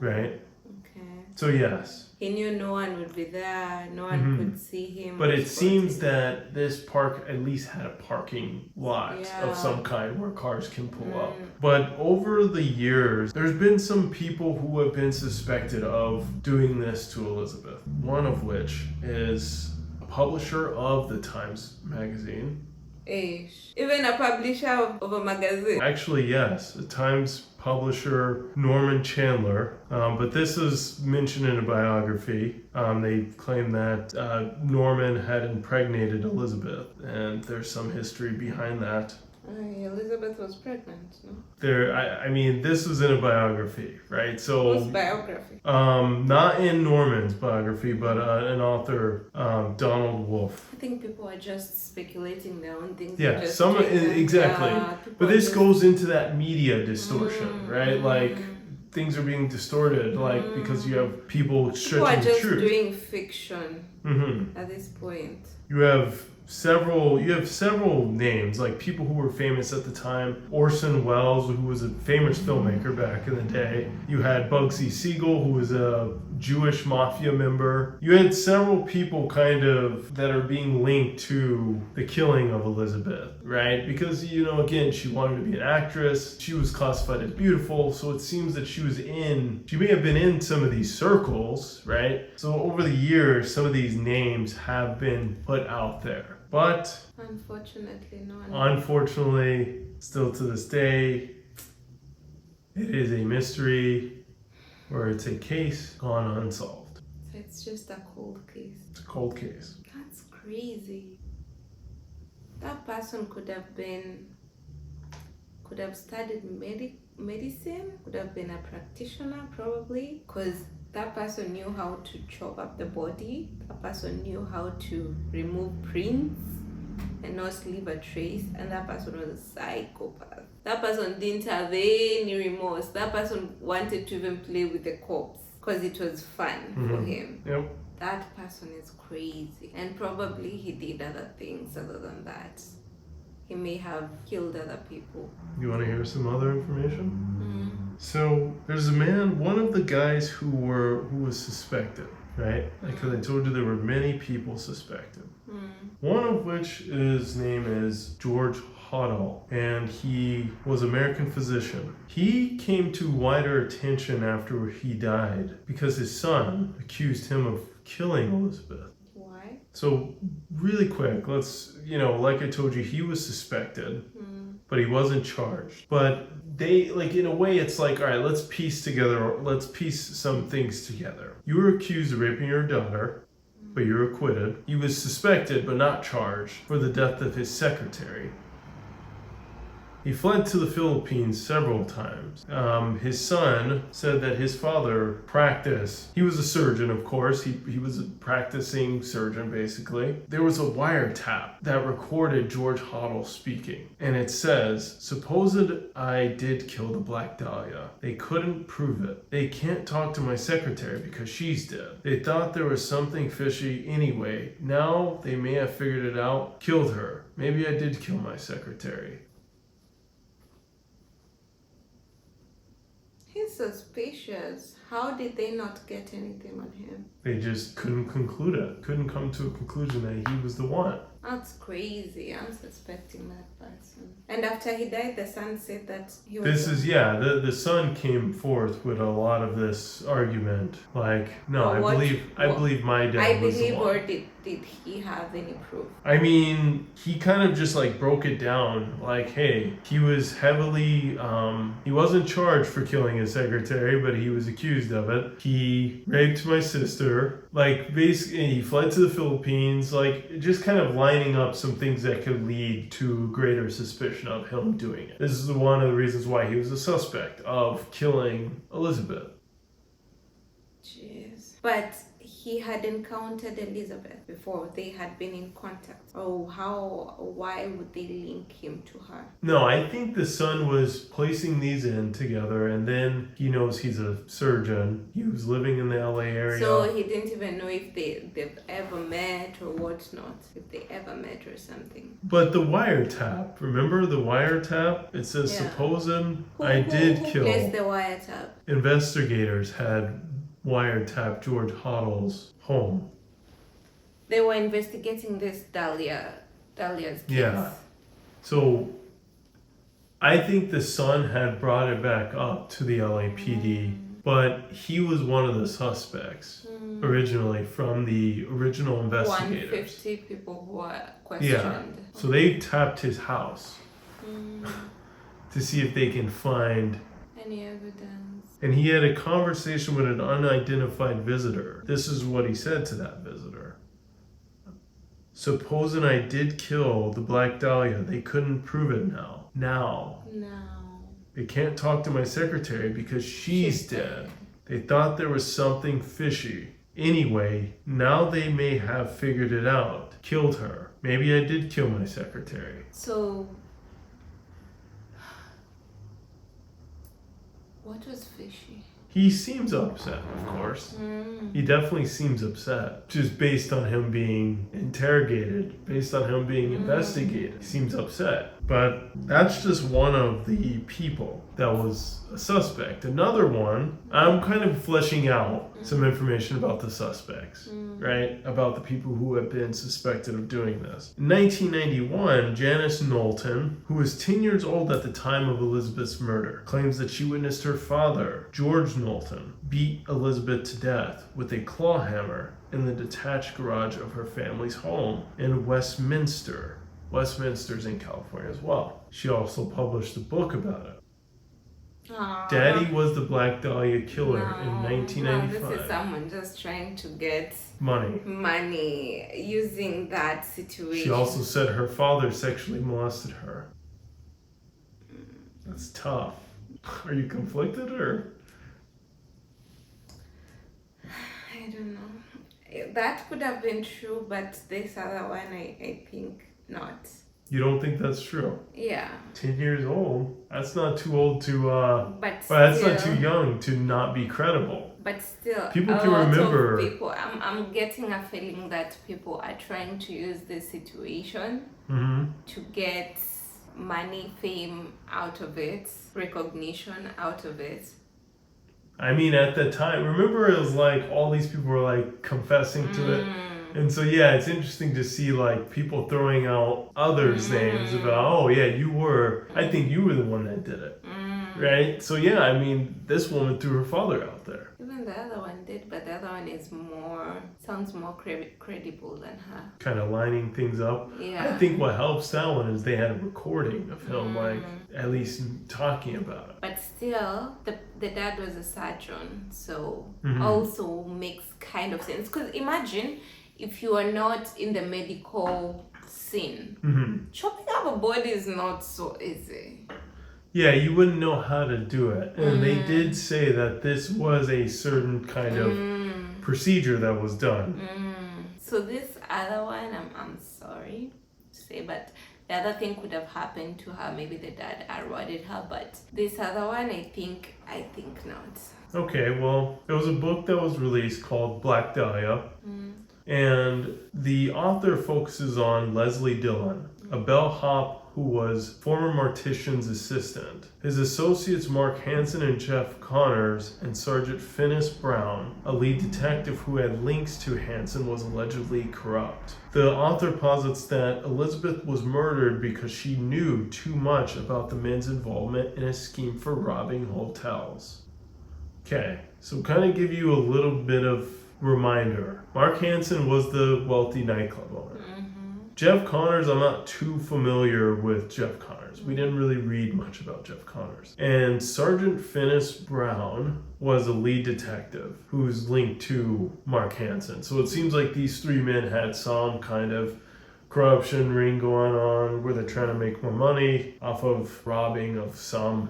Speaker 1: Right?
Speaker 2: Okay.
Speaker 1: So yes.
Speaker 2: He knew no one would be there, no one could see him.
Speaker 1: But it seems that this park at least had a parking lot of some kind where cars can pull up. But over the years, there's been some people who have been suspected of doing this to Elizabeth. One of which is a publisher of the Times magazine.
Speaker 2: Even a publisher of a magazine.
Speaker 1: Actually, yes. The Times publisher Norman Chandler, but this is mentioned in a biography. They claim that Norman had impregnated Elizabeth, and there's some history behind that.
Speaker 2: Elizabeth was pregnant, no?
Speaker 1: This was in a biography, right? So
Speaker 2: whose biography?
Speaker 1: Not in Norman's biography, but an author, Donald Wolfe.
Speaker 2: I think people are just speculating their own things.
Speaker 1: Yeah, exactly. But this goes into that media distortion, right? Things are being distorted, because you have people stretching the truth.
Speaker 2: People are just doing fiction at this point.
Speaker 1: You have several names, like people who were famous at the time. Orson Welles, who was a famous filmmaker back in the day. You had Bugsy Siegel, who was a Jewish mafia member. You had several people that are being linked to the killing of Elizabeth, right? Because, again, she wanted to be an actress. She was classified as beautiful, so it seems that she may have been in some of these circles, right? So over the years, some of these names have been put out there. But
Speaker 2: unfortunately,
Speaker 1: still to this day, It is a mystery, or it's a case gone unsolved.
Speaker 2: So it's just a cold case.
Speaker 1: It's a cold case.
Speaker 2: That's crazy. That person could have studied medicine, could have been a practitioner probably, because that person knew how to chop up the body. That person knew how to remove prints and not leave a trace, and that person was a psychopath. That person didn't have any remorse. That person wanted to even play with the corpse because it was fun for him.
Speaker 1: Yep.
Speaker 2: That person is crazy, and probably he did other things other than that. He may have killed other people.
Speaker 1: You want to hear some other information? So there's a man, one of the guys who was suspected, right? Because I told you there were many people suspected. One of which his name is George Hoddle, and he was an American physician. He came to wider attention after he died because his son accused him of killing Elizabeth.
Speaker 2: Why?
Speaker 1: So really quick, let's, like I told you, he was suspected, but he wasn't charged. But they, in a way, it's like, all right, let's piece some things together. You were accused of raping your daughter, but you're acquitted. He was suspected, but not charged, for the death of his secretary. He fled to the Philippines several times. His son said that his father practiced. He was a surgeon, of course. He was a practicing surgeon, basically. There was a wiretap that recorded George Hoddle speaking. And it says, "Supposed I did kill the Black Dahlia. They couldn't prove it. They can't talk to my secretary because she's dead. They thought there was something fishy anyway. Now they may have figured it out. Killed her. Maybe I did kill my secretary."
Speaker 2: He's suspicious. How did they not get anything on him?
Speaker 1: They just couldn't conclude it. Couldn't come to a conclusion that he was the one.
Speaker 2: That's crazy. I'm suspecting that person. And after he died, the son said that he was...
Speaker 1: The son came forth with a lot of this argument. Like, no, I believe my dad was the one.
Speaker 2: Or did he have any proof?
Speaker 1: I mean, he kind of just broke it down. Like, hey, he was heavily, he wasn't charged for killing his secretary, but he was accused of it. He raped my sister. Basically, he fled to the Philippines. Just kind of lining up some things that could lead to greater suspicion of him doing it. This is one of the reasons why he was a suspect of killing Elizabeth.
Speaker 2: Jeez. But he had encountered Elizabeth before. They had been in contact. Why would they link him to her?
Speaker 1: No, I think the son was placing these in together, and then he knows he's a surgeon. He was living in the LA area.
Speaker 2: So he didn't even know if they've ever met or whatnot. If they ever met or something.
Speaker 1: But the wiretap, remember the wiretap? It says, supposed I did kill.
Speaker 2: Who placed the wiretap?
Speaker 1: Investigators had wiretapped George Hoddle's home.
Speaker 2: They were investigating this Dahlia's case.
Speaker 1: Yeah. So I think the son had brought it back up to the LAPD, but he was one of the suspects originally from the original investigators.
Speaker 2: 150 people who were questioned.
Speaker 1: Yeah. So they tapped his house to see if they can find
Speaker 2: any evidence.
Speaker 1: And he had a conversation with an unidentified visitor. This is what he said to that visitor. "Supposing I did kill the Black Dahlia, they couldn't prove it now. Now. They can't talk to my secretary because she's dead. They thought there was something fishy. Anyway, now they may have figured it out. Killed her. Maybe I did kill my secretary."
Speaker 2: So, what was fishy?
Speaker 1: He seems upset, of course. He definitely seems upset. Just based on him being interrogated, based on him being investigated. He seems upset. But that's just one of the people that was a suspect. Another one, I'm kind of fleshing out some information about the suspects, right? About the people who have been suspected of doing this. In 1991, Janice Knowlton, who was 10 years old at the time of Elizabeth's murder, claims that she witnessed her father, George Knowlton, beat Elizabeth to death with a claw hammer in the detached garage of her family's home in Westminster's in California as well. She also published a book about it. Daddy was the Black Dahlia Killer in
Speaker 2: no,
Speaker 1: 1995.
Speaker 2: this is someone just trying to get
Speaker 1: Money.
Speaker 2: using that situation.
Speaker 1: She also said her father sexually molested her. That's tough. Are you conflicted or?
Speaker 2: I don't know. That could have been true, but this other one, I think not.
Speaker 1: You don't think that's true?
Speaker 2: Yeah.
Speaker 1: 10 years old? That's not too old to,
Speaker 2: but
Speaker 1: that's not too young to not be credible.
Speaker 2: But still,
Speaker 1: people can remember.
Speaker 2: I'm getting a feeling that people are trying to use this situation to get money, fame out of it, recognition out of it.
Speaker 1: I mean, at the time, remember it was like all these people were like confessing to it. And so, yeah, it's interesting to see like people throwing out others' names about, oh, yeah, I think you were the one that did it. Right? So, yeah, I mean, this woman threw her father out there.
Speaker 2: Even the other one did, but the other one sounds more credible than her.
Speaker 1: Kind of lining things up.
Speaker 2: Yeah.
Speaker 1: I think what helps that one is they had a recording of him, like, at least talking about it.
Speaker 2: But still, the dad was a surgeon, so also makes kind of sense. Because imagine if you are not in the medical scene, chopping up a body is not so easy.
Speaker 1: Yeah, you wouldn't know how to do it. And they did say that this was a certain kind of procedure that was done.
Speaker 2: So this other one, I'm sorry to say, but the other thing could have happened to her. Maybe the dad arrested her, but this other one, I think not. Okay,
Speaker 1: well, there was a book that was released called Black Dahlia. And the author focuses on Leslie Dillon, a bellhop who was former mortician's assistant. His associates Mark Hansen and Jeff Connors and Sergeant Finis Brown, a lead detective who had links to Hansen, was allegedly corrupt. The author posits that Elizabeth was murdered because she knew too much about the men's involvement in a scheme for robbing hotels. Okay, so kind of give you a little bit of reminder. Mark Hansen was the wealthy nightclub owner. Jeff Connors, I'm not too familiar with Jeff Connors. We didn't really read much about Jeff Connors. And Sergeant Finis Brown was a lead detective who's linked to Mark Hansen. So it seems like these three men had some kind of corruption ring going on where they're trying to make more money off of robbing of some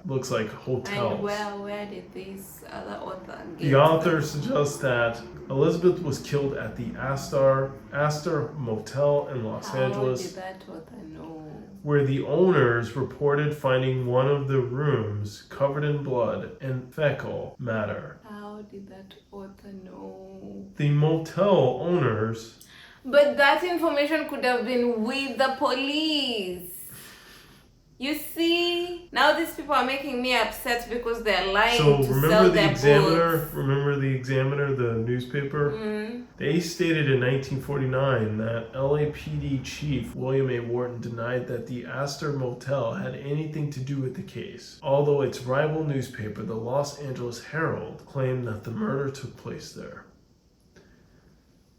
Speaker 1: looks like hotels.
Speaker 2: And where did this other author get
Speaker 1: the author suggests that Elizabeth was killed at the Astor Motel in Los Angeles.
Speaker 2: How did that author know?
Speaker 1: Where the owners reported finding one of the rooms covered in blood and fecal matter.
Speaker 2: How did that author know?
Speaker 1: The motel owners.
Speaker 2: But that information could have been with the police. You see, now these people are making me upset because they're lying to sell their books.
Speaker 1: Remember the Examiner, the newspaper? They stated in 1949 that LAPD Chief William A. Wharton denied that the Astor Motel had anything to do with the case, although its rival newspaper, the Los Angeles Herald, claimed that the murder took place there.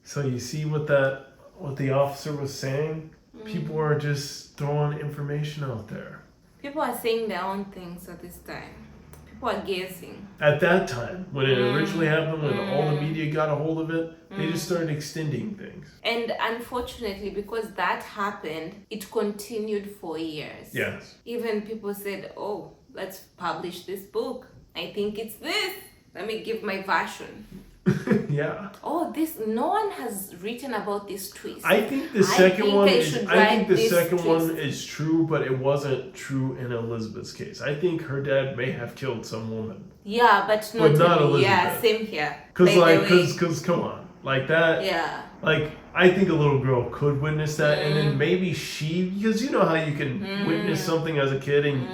Speaker 1: So you see what the officer was saying? People are just throwing information out there.
Speaker 2: People are saying their own things at this time. People are guessing.
Speaker 1: At that time, when it originally happened, when all the media got a hold of it, they just started extending things.
Speaker 2: And unfortunately, because that happened, it continued for years.
Speaker 1: Yes.
Speaker 2: Even people said, oh, let's publish this book. I think it's this. Let me give my version.
Speaker 1: Yeah.
Speaker 2: Oh, no one has written about this twist.
Speaker 1: I think the second one is true, but it wasn't true in Elizabeth's case. I think her dad may have killed some woman.
Speaker 2: Yeah, but not
Speaker 1: Elizabeth.
Speaker 2: Yeah, same here.
Speaker 1: Because come on, like that.
Speaker 2: Yeah.
Speaker 1: Like I think a little girl could witness that, and then maybe because you know how you can witness something as a kid, and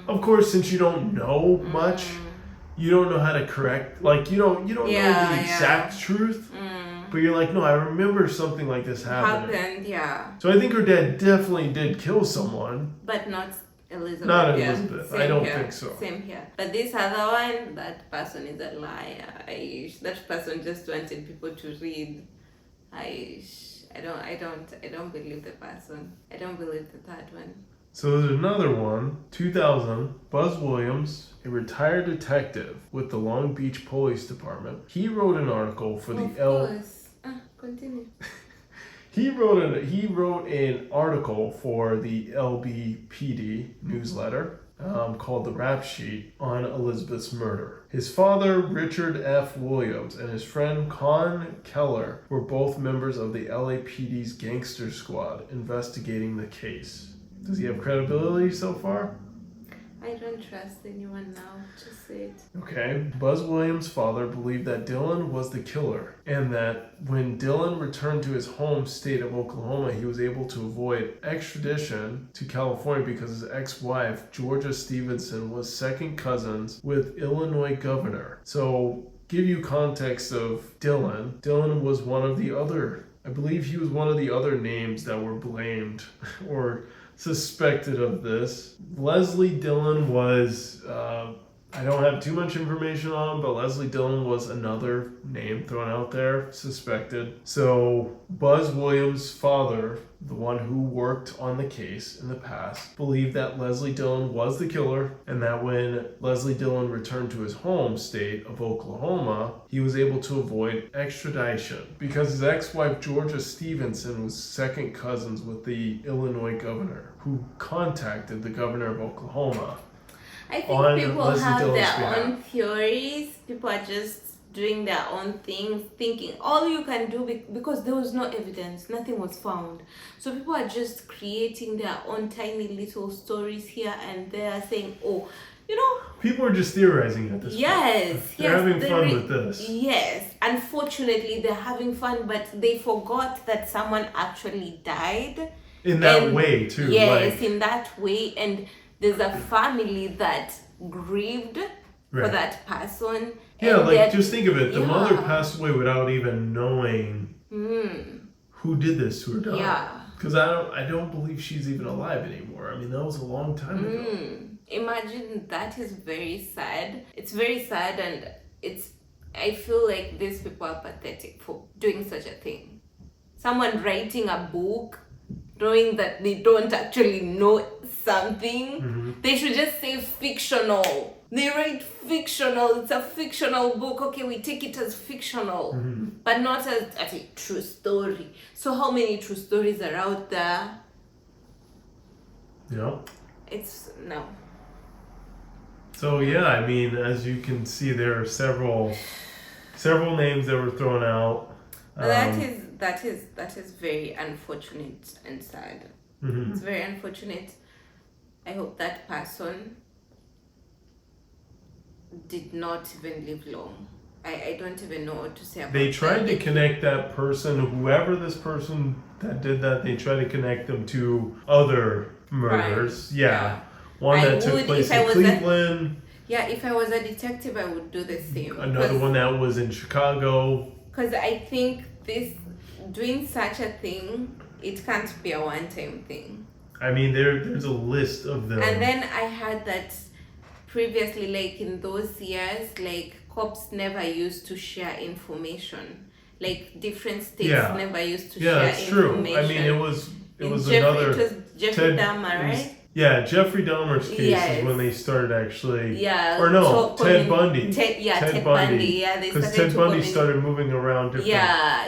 Speaker 1: of course since you don't know much. You don't know how to correct, like you don't know the exact truth, but you're like, no, I remember something like this happening. So I think her dad definitely did kill someone,
Speaker 2: but not Elizabeth.
Speaker 1: Not Elizabeth.
Speaker 2: Same
Speaker 1: I don't
Speaker 2: here.
Speaker 1: think so.
Speaker 2: Same here. But this other one, that person is a liar. That person just wanted people to read. I don't believe the person. I don't believe the third one.
Speaker 1: So there's another one, 2000, Buzz Williams, a retired detective with the Long Beach Police Department. He wrote an article for the
Speaker 2: Of course. Continue.
Speaker 1: He wrote an article for the LBPD newsletter called The Rap Sheet on Elizabeth's murder. His father, Richard F. Williams, and his friend Con Keller were both members of the LAPD's gangster squad investigating the case. Does he have credibility so far?
Speaker 2: I don't trust anyone now. Just say it.
Speaker 1: Okay. Buzz Williams' father believed that Dylan was the killer, and that when Dylan returned to his home state of Oklahoma, he was able to avoid extradition to California because his ex-wife, Georgia Stevenson, was second cousins with Illinois governor. So, give you context of Dylan. Dylan was one of the other, I believe he was one of the other names that were blamed or suspected of this. Leslie Dillon was, I don't have too much information on him, but Leslie Dillon was another name thrown out there, suspected. So Buzz Williams' father, the one who worked on the case in the past, believed that Leslie Dillon was the killer, and that when Leslie Dillon returned to his home state of Oklahoma, he was able to avoid extradition because his ex-wife Georgia Stevenson was second cousins with the Illinois governor, who contacted the governor of Oklahoma.
Speaker 2: I think people have their own theories. People are just doing their own things, thinking all you can do because there was no evidence, nothing was found. So people are just creating their own tiny little stories here and there, saying, oh, you know.
Speaker 1: People are just theorizing at this point. They're having fun with this.
Speaker 2: Yes. Unfortunately, they're having fun, but they forgot that someone actually died.
Speaker 1: In that way, too.
Speaker 2: Yes, in that way. And there's a family that grieved for that person.
Speaker 1: Yeah, like just think of it. The mother passed away without even knowing who did this to her daughter. Yeah. Because I don't believe she's even alive anymore. I mean, that was a long time ago.
Speaker 2: Imagine, that is very sad. It's very sad, and I feel like these people are pathetic for doing such a thing. Someone writing a book, knowing that they don't actually know something. They should just say fictional. They write fictional. It's a fictional book. Okay, we take it as fictional, but not as a true story. So how many true stories are out there?
Speaker 1: Yeah.
Speaker 2: It's no.
Speaker 1: So yeah, I mean, as you can see, there are several names that were thrown out.
Speaker 2: That is very unfortunate and sad. It's very unfortunate. I hope that person did not even live long. I don't even know what to say about that.
Speaker 1: They tried to connect that person, whoever this person that did that, they tried to connect them to other murders. Right. Yeah. One that took place in Cleveland.
Speaker 2: If I was a detective, I would do the same.
Speaker 1: Another one that was in Chicago.
Speaker 2: Because I think doing such a thing, it can't be a one-time thing.
Speaker 1: I mean, there's a list of them.
Speaker 2: And then I heard that previously, like in those years, like cops never used to share information. Like different states never used to share information. Yeah, that's true.
Speaker 1: I mean, it was another.
Speaker 2: It was Jeffrey Dahmer, right?
Speaker 1: Yeah, Jeffrey Dahmer's case is when they started actually. Yeah. Or no, Ted Bundy. Ted Bundy. Yeah, because Ted Bundy started moving around different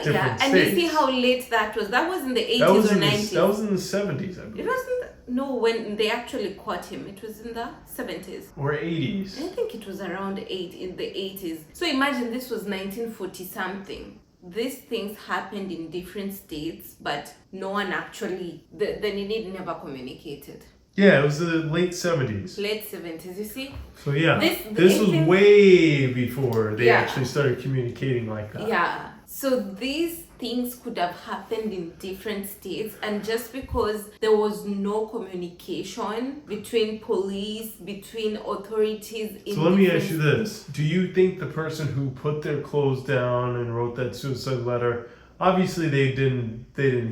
Speaker 1: states.
Speaker 2: And you see how late that was. That was in the 80s or 90s.
Speaker 1: That was in the 70s, I believe.
Speaker 2: It wasn't. No, when they actually caught him, it was in the 70s.
Speaker 1: Or 80s.
Speaker 2: I think it was around in the 80s. So imagine this was 1940-something. These things happened in different states, but no one actually, the Nenid never communicated.
Speaker 1: Yeah, it was the late 70s.
Speaker 2: Late 70s, you see?
Speaker 1: So yeah, this was way before they actually started communicating like that.
Speaker 2: Yeah, so these things could have happened in different states, and just because there was no communication between police, between authorities in
Speaker 1: So let me ask you this. Do you think the person who put their clothes down and wrote that suicide letter, obviously they didn't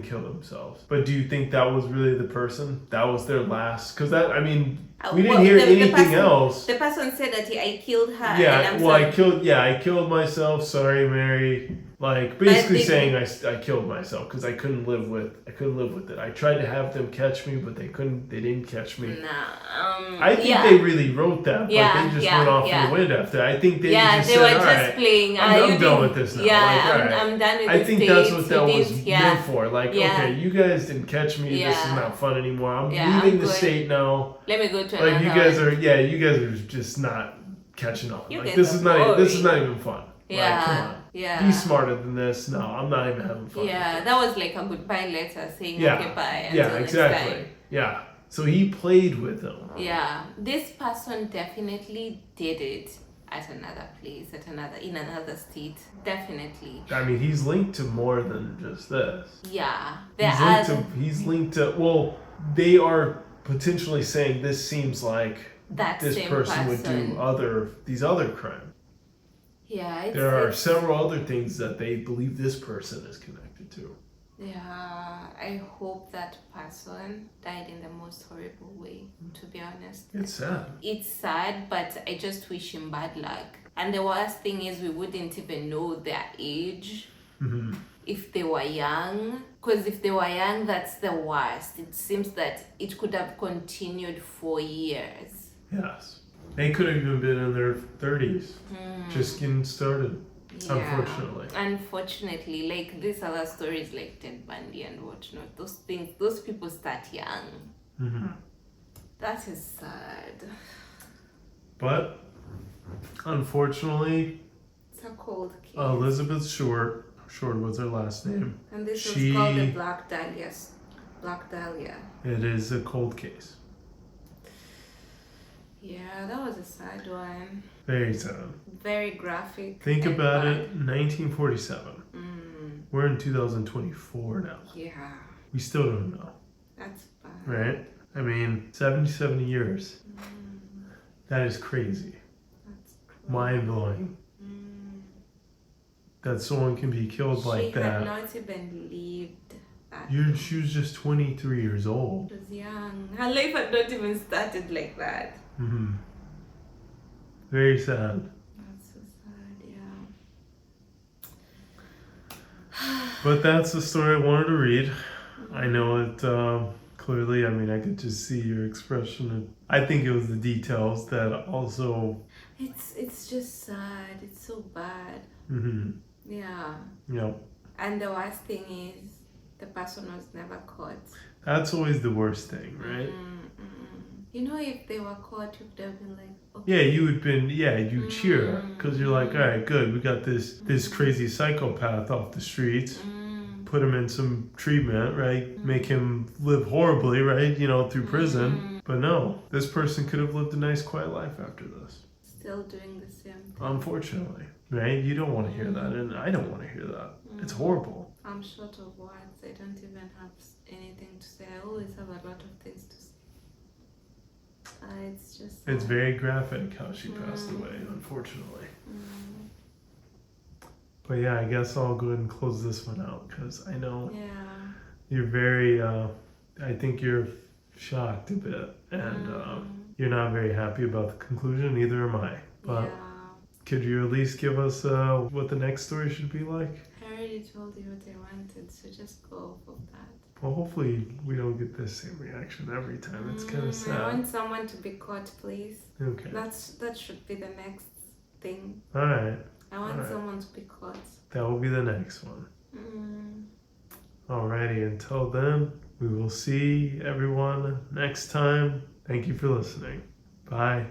Speaker 1: kill themselves, but do you think that was really the person? That was their last? Because that, I mean, we didn't hear anything else.
Speaker 2: The person said that I killed her.
Speaker 1: Yeah, I killed myself. Sorry, Mary. Like basically
Speaker 2: think-
Speaker 1: saying I killed myself because I couldn't live with it. I tried to have them catch me, but they couldn't. They didn't catch me.
Speaker 2: Nah.
Speaker 1: I think they really wrote that, but
Speaker 2: Yeah,
Speaker 1: they just
Speaker 2: yeah,
Speaker 1: went off
Speaker 2: yeah.
Speaker 1: in the wind after. I think they
Speaker 2: Yeah,
Speaker 1: just
Speaker 2: they
Speaker 1: said,
Speaker 2: were
Speaker 1: "All
Speaker 2: just
Speaker 1: right,
Speaker 2: playing.
Speaker 1: I'm done with this now."
Speaker 2: Yeah,
Speaker 1: Like, all right.
Speaker 2: I'm done with
Speaker 1: I
Speaker 2: this.
Speaker 1: think that's what that was
Speaker 2: Yeah.
Speaker 1: meant for. Like,
Speaker 2: Yeah.
Speaker 1: okay, you guys didn't catch me. This is
Speaker 2: Yeah.
Speaker 1: not fun anymore. I'm
Speaker 2: Yeah,
Speaker 1: leaving
Speaker 2: I'm
Speaker 1: the
Speaker 2: good.
Speaker 1: state now.
Speaker 2: Let me go to
Speaker 1: Like,
Speaker 2: another
Speaker 1: you guys
Speaker 2: one.
Speaker 1: you guys are just not catching on.
Speaker 2: You
Speaker 1: Like,
Speaker 2: guys
Speaker 1: this
Speaker 2: are
Speaker 1: is not
Speaker 2: boring.
Speaker 1: even fun.
Speaker 2: Yeah.
Speaker 1: Like, come on.
Speaker 2: Yeah.
Speaker 1: Be smarter than this. No, I'm not even having fun.
Speaker 2: Yeah, that was like a goodbye letter saying
Speaker 1: Yeah.
Speaker 2: okay, bye.
Speaker 1: Yeah,
Speaker 2: Until
Speaker 1: exactly.
Speaker 2: Next time.
Speaker 1: Yeah. So he played with them.
Speaker 2: Yeah, this person definitely did it at another place, in another state. Definitely.
Speaker 1: I mean, he's linked to more than just this.
Speaker 2: Yeah,
Speaker 1: He's linked to. Well, they are potentially saying this seems like
Speaker 2: that
Speaker 1: this
Speaker 2: same
Speaker 1: person would do these other crimes.
Speaker 2: Yeah,
Speaker 1: There are several other things that they believe this person is connected to.
Speaker 2: Yeah, I hope that person died in the most horrible way, to be honest.
Speaker 1: It's sad.
Speaker 2: It's sad, but I just wish him bad luck. And the worst thing is we wouldn't even know their age if they were young. Because if they were young, that's the worst. It seems that it could have continued for years.
Speaker 1: Yes. They could have even been in their 30s, just getting started, unfortunately.
Speaker 2: Unfortunately, like these other stories like Ted Bundy and whatnot, those people start young. That is sad.
Speaker 1: But, unfortunately,
Speaker 2: It's a cold case.
Speaker 1: Elizabethshort was her last name.
Speaker 2: And this was called the Black Dahlia. Black Dahlia.
Speaker 1: It is a cold case.
Speaker 2: Yeah, that was a sad one.
Speaker 1: Very sad.
Speaker 2: Very graphic.
Speaker 1: Think
Speaker 2: and
Speaker 1: about
Speaker 2: bad.
Speaker 1: it, 1947. We're in 2024 now.
Speaker 2: Yeah,
Speaker 1: We still don't know,
Speaker 2: that's bad.
Speaker 1: right? I mean, 70 years. That is crazy.
Speaker 2: That's
Speaker 1: Mind-blowing. That someone can be killed like
Speaker 2: She had
Speaker 1: that.
Speaker 2: not even lived that.
Speaker 1: She was just 23 years old.
Speaker 2: She was young. Her life had not even started like that.
Speaker 1: Very sad.
Speaker 2: That's so sad, yeah.
Speaker 1: But that's the story I wanted to read. I know it clearly. I mean, I could just see your expression. I think it was the details that also.
Speaker 2: It's just sad. It's so bad. Yeah.
Speaker 1: Yep.
Speaker 2: And the worst thing is the person was never caught.
Speaker 1: That's always the worst thing, right?
Speaker 2: You know, if they were caught, you would have been like, okay.
Speaker 1: Yeah, you cheer because you're like, all right, good. We got this crazy psychopath off the streets. Put him in some treatment, right? Make him live horribly, right? You know, through prison. But no, this person could have lived a nice, quiet life after this.
Speaker 2: Still doing the same thing.
Speaker 1: Unfortunately, right? You don't want to hear that, and I don't want to hear that. It's horrible.
Speaker 2: I'm short of words. I don't even have anything to say. I always have a lot of things to say. It's just.
Speaker 1: It's very graphic how she passed away, unfortunately. But yeah, I guess I'll go ahead and close this one out because I know you're very. I think you're shocked a bit, and you're not very happy about the conclusion. Neither am I. But could you at least give us what the next story should be like?
Speaker 2: I already told you what I wanted, so just go off of that.
Speaker 1: Well, hopefully we don't get the same reaction every time. It's kind of sad.
Speaker 2: I want someone to be caught, please.
Speaker 1: Okay.
Speaker 2: That should be the next thing.
Speaker 1: All right.
Speaker 2: I want someone to be caught.
Speaker 1: That will be the next one. Alrighty, until then, we will see everyone next time. Thank you for listening. Bye.